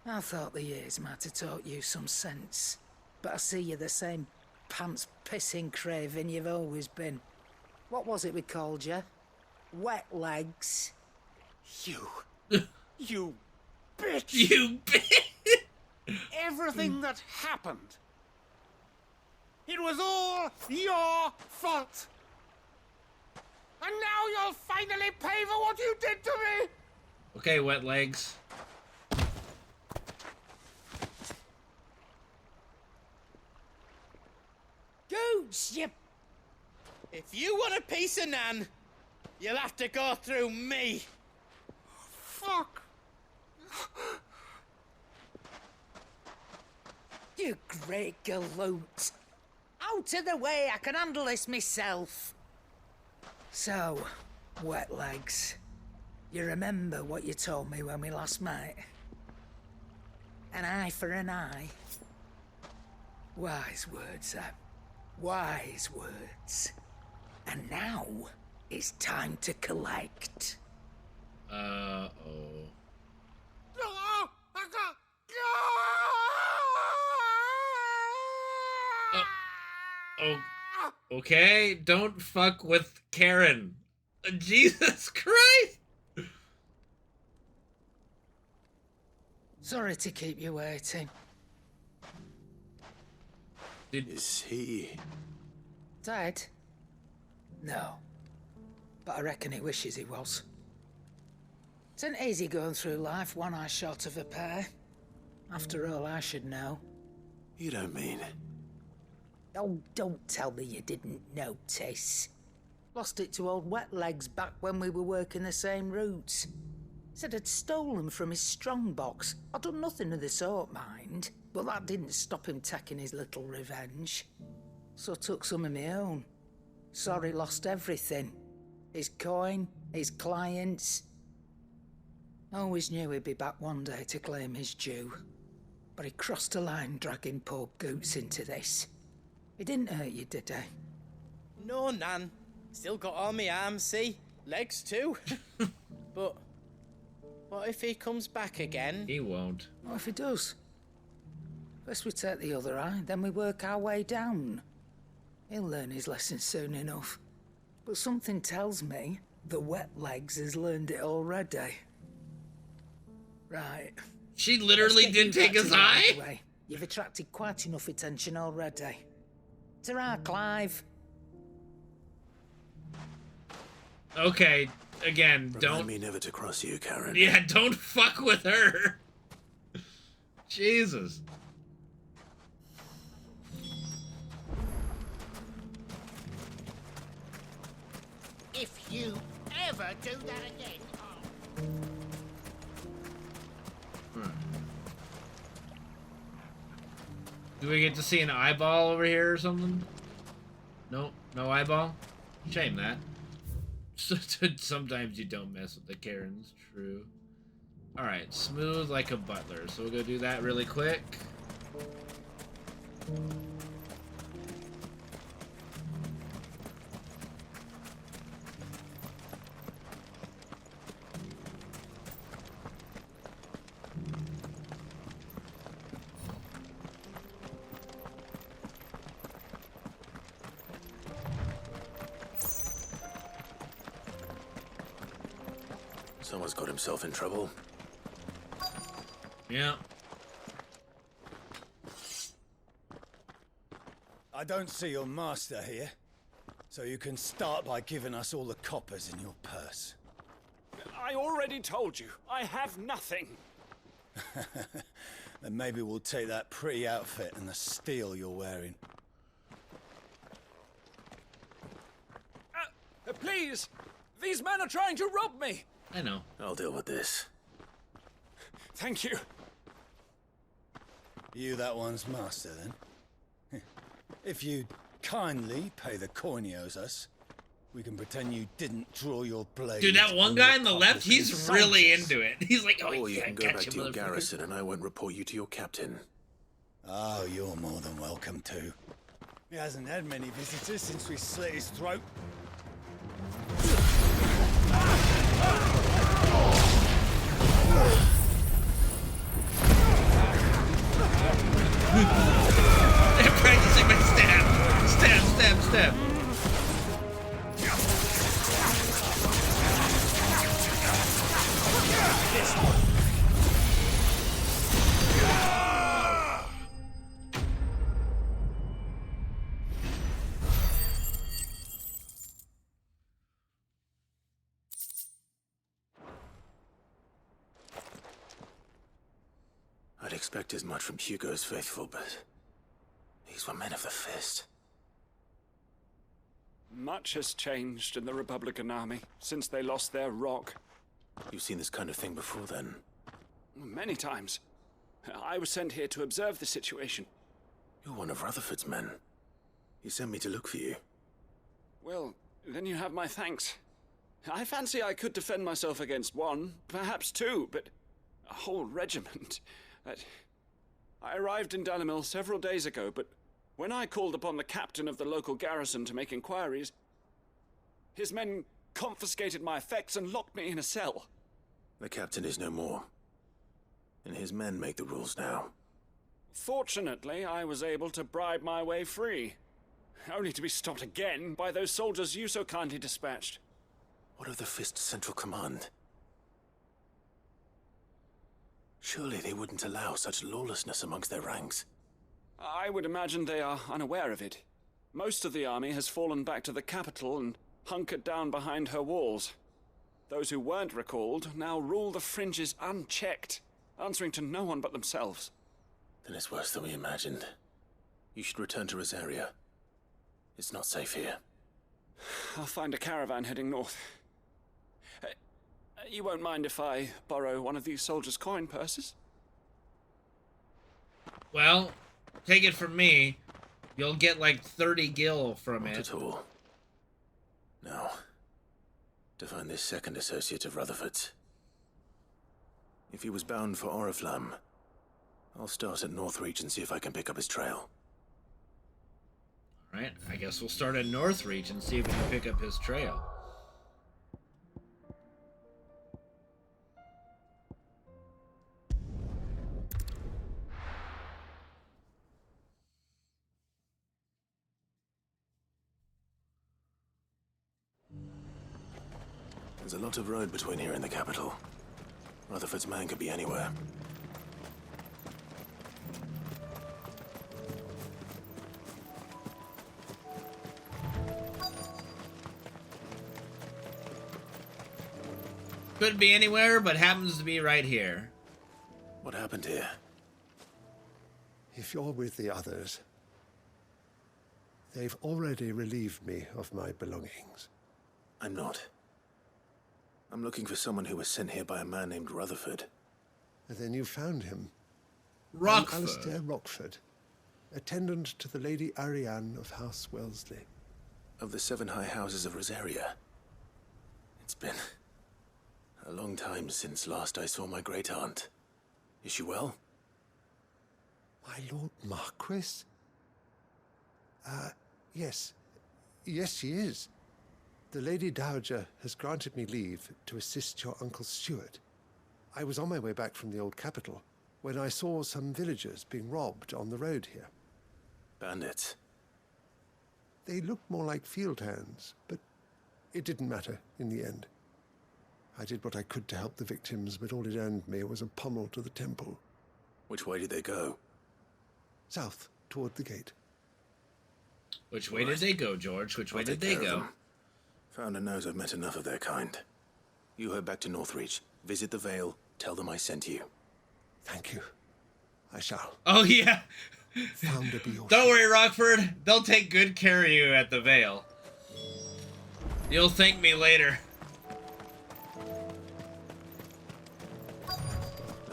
I thought the years might have taught you some sense. But I see you're the same pants-pissing craven you've always been. What was it we called you? Wet legs. You bitch! You bitch! Everything that happened, it was all your fault. And now you'll finally pay for what you did to me! Okay, wet legs. Gooch, you... If you want a piece of Nan, you'll have to go through me. Fuck! You great galoot. Out of the way, I can handle this myself. So, wet legs, you remember what you told me when we last met? An eye for an eye. Wise words, that. Wise words. And now, it's time to collect. Oh. Oh, okay, don't fuck with Karen. Jesus Christ! Sorry to keep you waiting. Is he... Dead? No. But I reckon he wishes he was. It isn't easy going through life one eye short of a pair. After all, I should know. You don't mean... Oh, don't tell me you didn't notice. Lost it to old Wet Legs back when we were working the same routes. Said I'd stolen from his strongbox. I'd done nothing of the sort, mind. But that didn't stop him taking his little revenge. So I took some of my own. Sorry, lost everything. His coin, his clients. Always knew he'd be back one day to claim his due. But he crossed a line dragging poor Goots into this. He didn't hurt you, did he? No, Nan. Still got all my arms, see? Legs too. But what if he comes back again? He won't. What if he does? First we take the other eye, then we work our way down. He'll learn his lesson soon enough. But something tells me the Wet Legs has learned it already. Right. She literally did take his eye? Way. You've attracted quite enough attention already. Ta-ra, Clive. Okay, again, Remind don't... me never to cross you, Karen. Yeah, don't fuck with her. Jesus. If you ever do that again, Do we get to see an eyeball over here or something? Nope, no eyeball? Shame that. Sometimes you don't mess with the Karens, true. Alright, smooth like a butler. So we'll go do that really quick. Someone's got himself in trouble. Yeah. I don't see your master here, so you can start by giving us all the coppers in your purse. I already told you, I have nothing. Then maybe we'll take that pretty outfit and the steel you're wearing. Please! These men are trying to rob me! I know. I'll deal with this. Thank you. You that one's master, then? If you'd kindly pay the coin he owes us, we can pretend you didn't draw your blade. Dude, that one guy on the left, he's really into it. He's like, oh, Or you yeah, can go back to your garrison and I won't report you to your captain. Oh, you're more than welcome to. He hasn't had many visitors since we slit his throat. They're practicing my stab. Stab, stab, stab. I'd expect as much from Hugo's faithful, but these were men of the fist. Much has changed in the Republican army since they lost their rock. You've seen this kind of thing before, then? Many times. I was sent here to observe the situation. You're one of Rutherford's men. He sent me to look for you. Well, then you have my thanks. I fancy I could defend myself against one, perhaps two, but a whole regiment. I arrived in Dalimil several days ago, but when I called upon the captain of the local garrison to make inquiries, his men confiscated my effects and locked me in a cell. The captain is no more, and his men make the rules now. Fortunately, I was able to bribe my way free, only to be stopped again by those soldiers you so kindly dispatched. What of the Fist's Central Command? Surely they wouldn't allow such lawlessness amongst their ranks. I would imagine they are unaware of it. Most of the army has fallen back to the capital and hunkered down behind her walls. Those who weren't recalled now rule the fringes unchecked, answering to no one but themselves. Then it's worse than we imagined. You should return to Rosaria. It's not safe here. I'll find a caravan heading north. You won't mind if I borrow one of these soldiers' coin purses? Well, take it from me. You'll get like 30 gil from Not it. at all. Now, to find this second associate of Rutherford's. If he was bound for Oriflamme, I'll start at Northreach and see if I can pick up his trail. Alright, I guess we'll start at Northreach and see if we can pick up his trail. There's a lot of road between here and the capital. Rutherford's man could be anywhere. Could be anywhere, but happens to be right here. What happened here? If you're with the others, they've already relieved me of my belongings. I'm not. I'm looking for someone who was sent here by a man named Rutherford. And then you found him. Rockford. I'm Alistair Rockford, attendant to the Lady Ariane of House Wellesley. Of the 7 high houses of Rosaria. It's been a long time since last I saw my great-aunt. Is she well? My Lord Marquis? Yes. Yes, she is. The Lady Dowager has granted me leave to assist your Uncle Stuart. I was on my way back from the old capital when I saw some villagers being robbed on the road here. Bandits? They looked more like field hands, but it didn't matter in the end. I did what I could to help the victims, but all it earned me was a pommel to the temple. Which way did they go? South, toward the gate. Which way did they go, George? Which way did they go? Founder knows I've met enough of their kind. You head back to Northreach, visit the Vale, tell them I sent you. Thank you. I shall. Oh, yeah. Founder be your Don't worry, Rockford. They'll take good care of you at the Vale. You'll thank me later.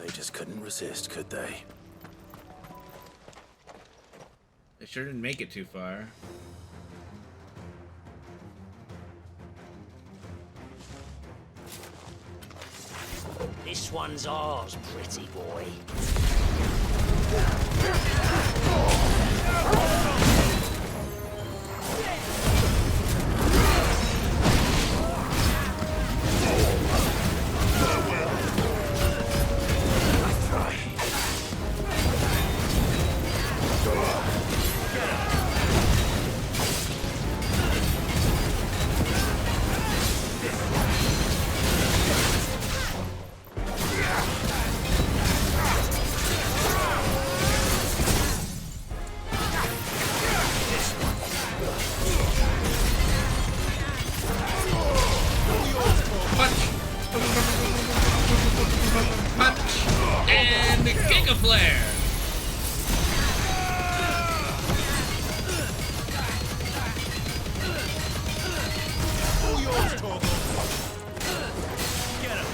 They just couldn't resist, could they? They sure didn't make it too far. This one's ours, pretty boy. And Giga Flare! All yours, Torgal. Get him.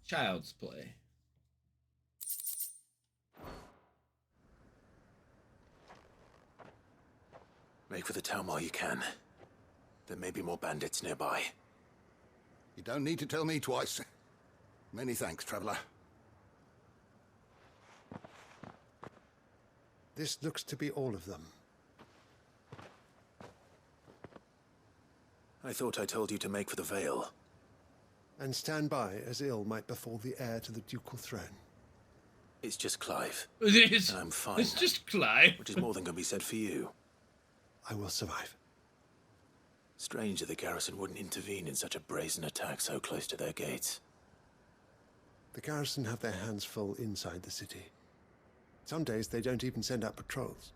Child's play. Make for the town while you can. There may be more bandits nearby. You don't need to tell me twice. Many thanks, traveler. This looks to be all of them. I thought I told you to make for the Vale. And stand by as ill might befall the heir to the ducal throne. It's just Clive. It's, and I'm fine. It's just Clive. Which is more than can be said for you. I will survive. Strange that the garrison wouldn't intervene in such a brazen attack so close to their gates. The garrison have their hands full inside the city. Some days they don't even send out patrols.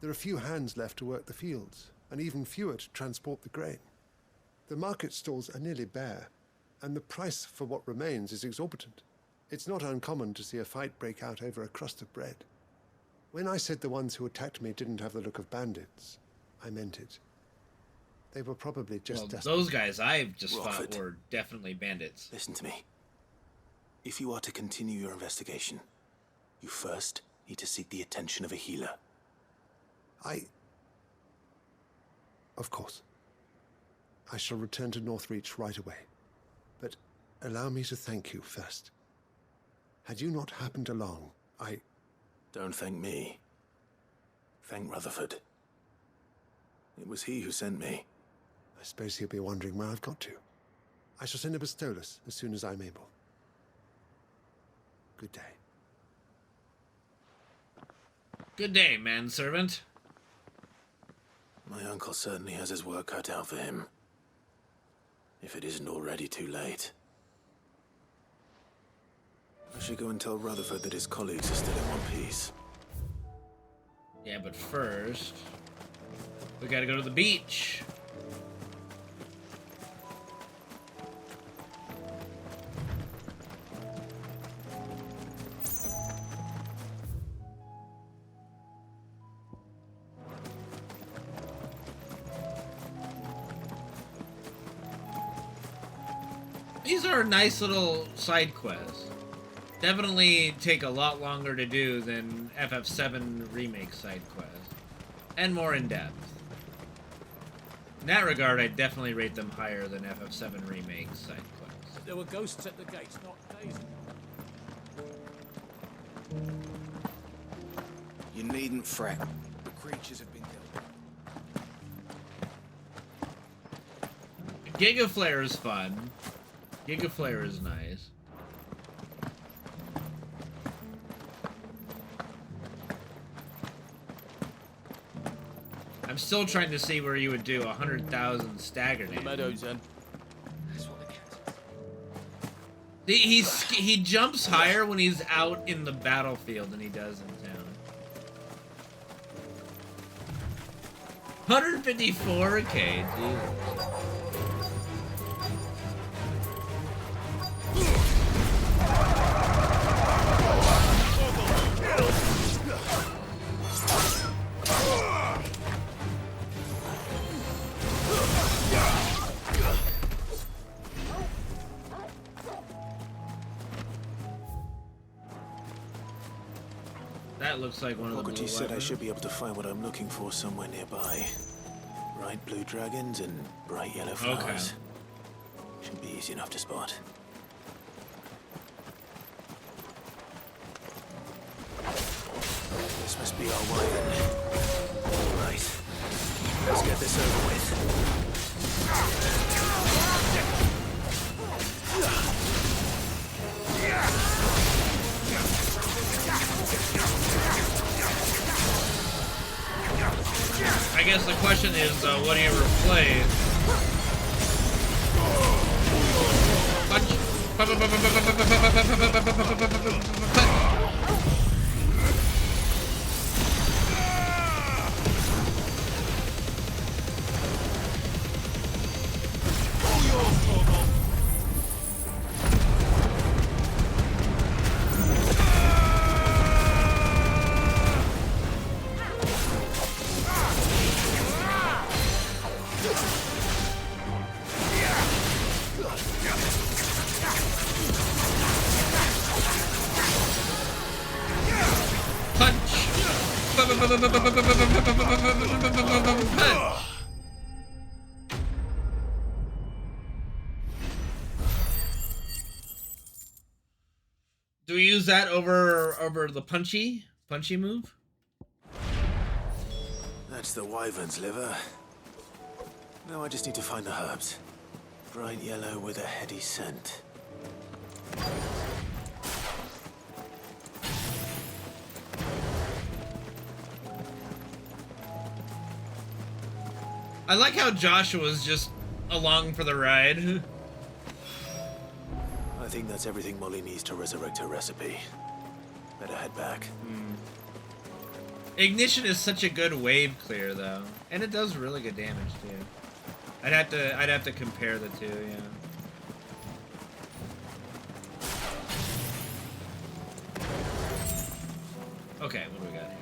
There are few hands left to work the fields, and even fewer to transport the grain. The market stalls are nearly bare, and the price for what remains is exorbitant. It's not uncommon to see a fight break out over a crust of bread. When I said the ones who attacked me didn't have the look of bandits, I meant it. They were probably just desperate. Those guys I've just Rockford, fought were definitely bandits. Listen to me. If you are to continue your investigation, you first need to seek the attention of a healer. Of course. I shall return to Northreach right away. But allow me to thank you first. Had you not happened along, Don't thank me. Thank Rutherford. It was he who sent me. I suppose he'll be wondering where I've got to. I shall send a Bastolus as soon as I'm able. Good day. Good day, manservant. My uncle certainly has his work cut out for him. If it isn't already too late. I should go and tell Rutherford that his colleagues are still in one piece. Yeah, but first, we gotta go to the beach. These are nice little side quests. Definitely take a lot longer to do than FF7 Remake side quests. And more in-depth. In that regard, I definitely rate them higher than FF7 Remake side quests. There were ghosts at the gates, not days. You needn't fret. The creatures have been killed. Giga Flare is fun. Giga Flare is nice. I'm still trying to see where you would do 100,000 stagger damage. Meadows then. He jumps higher when he's out in the battlefield than he does in town. 154k, Jesus. That looks like one of the blue said I weapons. should be able to find what I'm looking for somewhere nearby. Bright blue dragons and bright yellow flowers. Should be easy enough to spot. This must be our way in. Right. Let's get this over with. I guess the question is, what do you replace? Do we use that over the punchy move? That's the wyvern's liver. Now I just need to find the herbs. Bright yellow with a heady scent. I like how Joshua's just along for the ride. I think that's everything Molly needs to resurrect her recipe. Better head back. Ignition is such a good wave clear though, and it does really good damage too. I'd have to compare the two, yeah. Okay, what do we got here?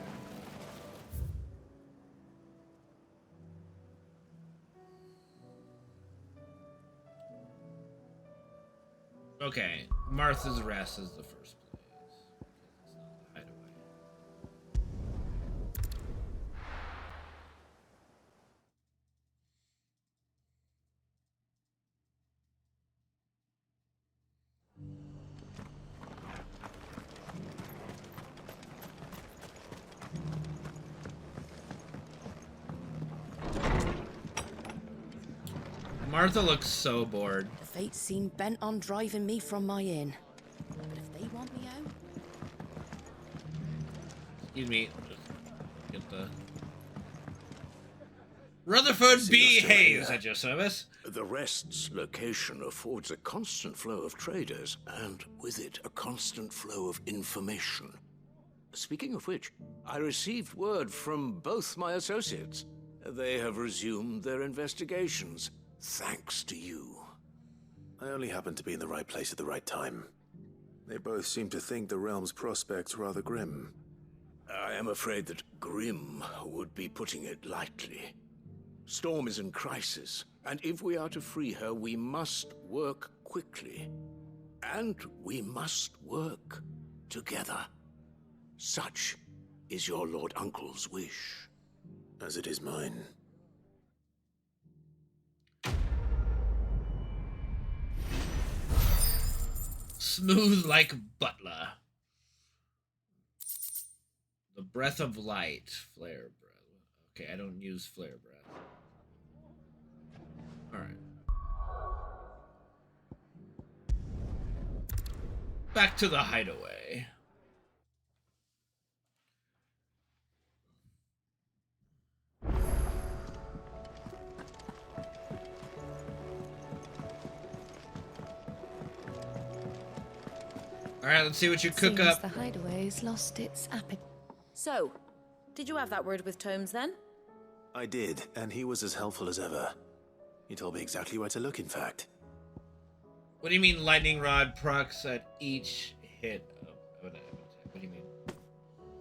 Okay, Martha's Rest is the first place. It's not the hideaway. Martha looks so bored. The fates seem bent on driving me from my inn. But if they want me out... Excuse me. Get the... Rutherford B. Hayes at your service. The Rest's location affords a constant flow of traders, and with it, a constant flow of information. Speaking of which, I received word from both my associates. They have resumed their investigations, thanks to you. I only happened to be in the right place at the right time. They both seem to think the realm's prospects rather grim. I am afraid that grim would be putting it lightly. Storm is in crisis, and if we are to free her, we must work quickly. And we must work together. Such is your Lord Uncle's wish. As it is mine. Smooth like butler. The breath of light. Flare breath. Okay, I don't use flare breath. Alright. Back to the hideaway. This is a strange one. It seems to be a right, let's see what you cook Seems up. the hideaway's lost its appetite. So, did you have that word with Tomes then? I did, and he was as helpful as ever. He told me exactly where to look, in fact. What do you mean lightning rod procs at each hit? What do you mean?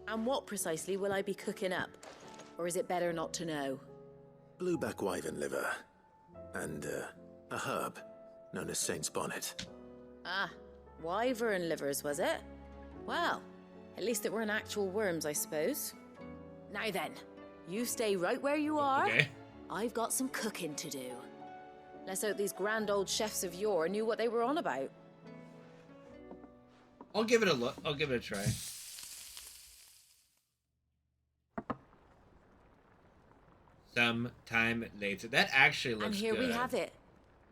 And what precisely will I be cooking up? Or is it better not to know? Blueback wyvern liver. And, a herb known as Saint's Bonnet. Ah, wyvern livers, was it? Well, at least it weren't actual worms, I suppose. Now then, you stay right where you are. Okay. I've got some cooking to do. Let's hope these grand old chefs of yore knew what they were on about. I'll give it a look. I'll give it a try. Some time later. That actually looks And here good. we have it.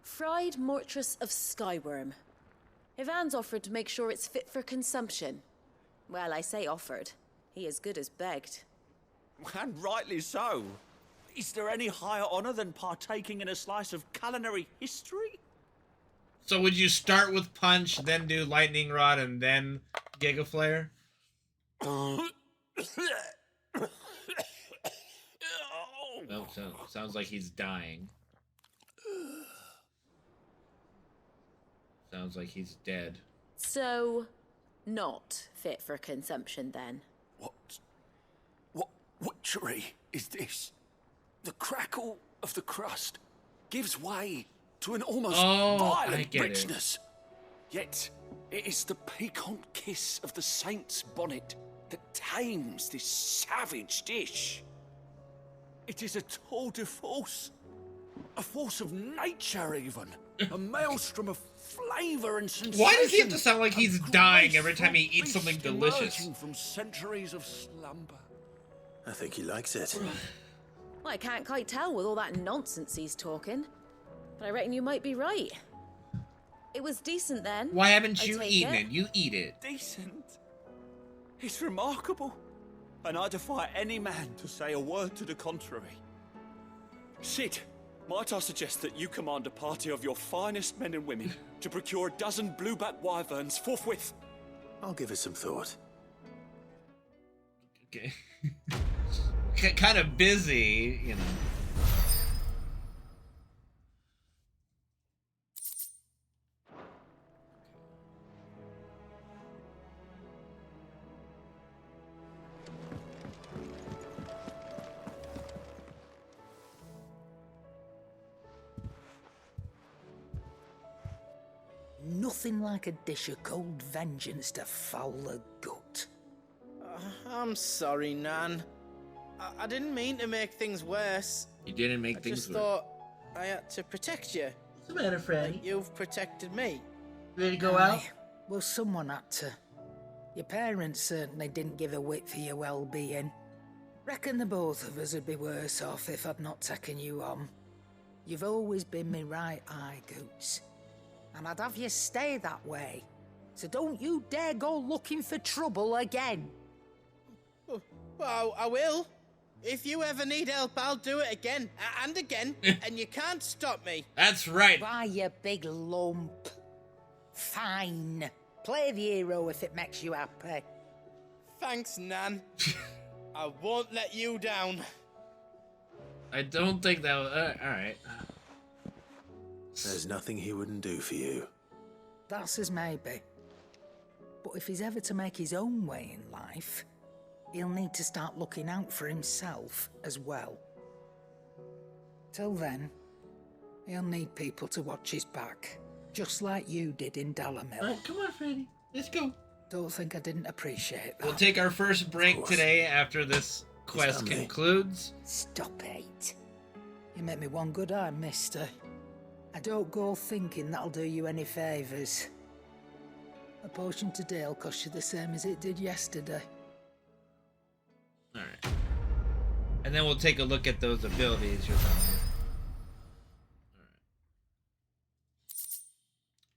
Fried mortress of skyworm. Ivan's offered to make sure it's fit for consumption. Well, I say offered. He as good as begged. And rightly so. Is there any higher honor than partaking in a slice of culinary history? So would you start with punch, then do lightning rod, and then Giga Flare? Well, sounds like he's dying. Sounds like he's dead. So, not fit for consumption then. What witchery is this? The crackle of the crust gives way to an almost I violent get it. richness. Yet, it is the piquant kiss of the saint's bonnet that tames this savage dish. It is a tour de force. A force of nature, even. A maelstrom of flavor and sensation. Why does he have to sound like he's A dying every time he graceful eats something feast delicious? emerging from centuries of slumber. I think he likes it. Well, I can't quite tell with all that nonsense he's talking. But I reckon you might be right. It was decent then. Why haven't I you take eaten it? You eat it. Decent. It's remarkable. And I defy any man to say a word to the contrary. Sid, might I suggest that you command a party of your finest men and women to procure a dozen blueback wyverns forthwith? I'll give it some thought. Okay. Kind of busy, you know. Nothing like a dish of cold vengeance to foul the gut. I'm sorry, Nan. I didn't mean to make things worse. You didn't make I things just worse. thought I had to protect you. What's the matter, Freddy? Like you've protected me. Ready to go out? Aye. Well, someone had to. Your parents certainly didn't give a whit for your well-being. Reckon the both of us would be worse off if I'd not taken you on. You've always been me right eye, Goots. And I'd have you stay that way. So don't you dare go looking for trouble again. Well, I will. If you ever need help, I'll do it again and again, and you can't stop me. That's right. Why, you big lump. Fine. Play the hero if it makes you happy. Thanks, Nan. I won't let you down. I don't think that was... Alright. There's nothing he wouldn't do for you. That's as maybe. But if he's ever to make his own way in life, he'll need to start looking out for himself as well. Till then, he'll need people to watch his back, just like you did in Dalamil. Alright, come on, Freddy. Let's go. Don't think I didn't appreciate that. We'll take our first break today after this quest family. concludes. Stop it. You make me one good eye, mister. I don't go thinking that'll do you any favours. A potion today'll cost you the same as it did yesterday. Alright. And then we'll take a look at those abilities you're telling me. Alright.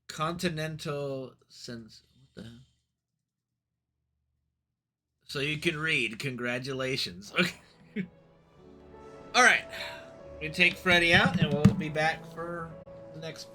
Continental sense. What the hell? So you can read. Congratulations. Okay. Alright. We take Freddy out and we'll be back for the next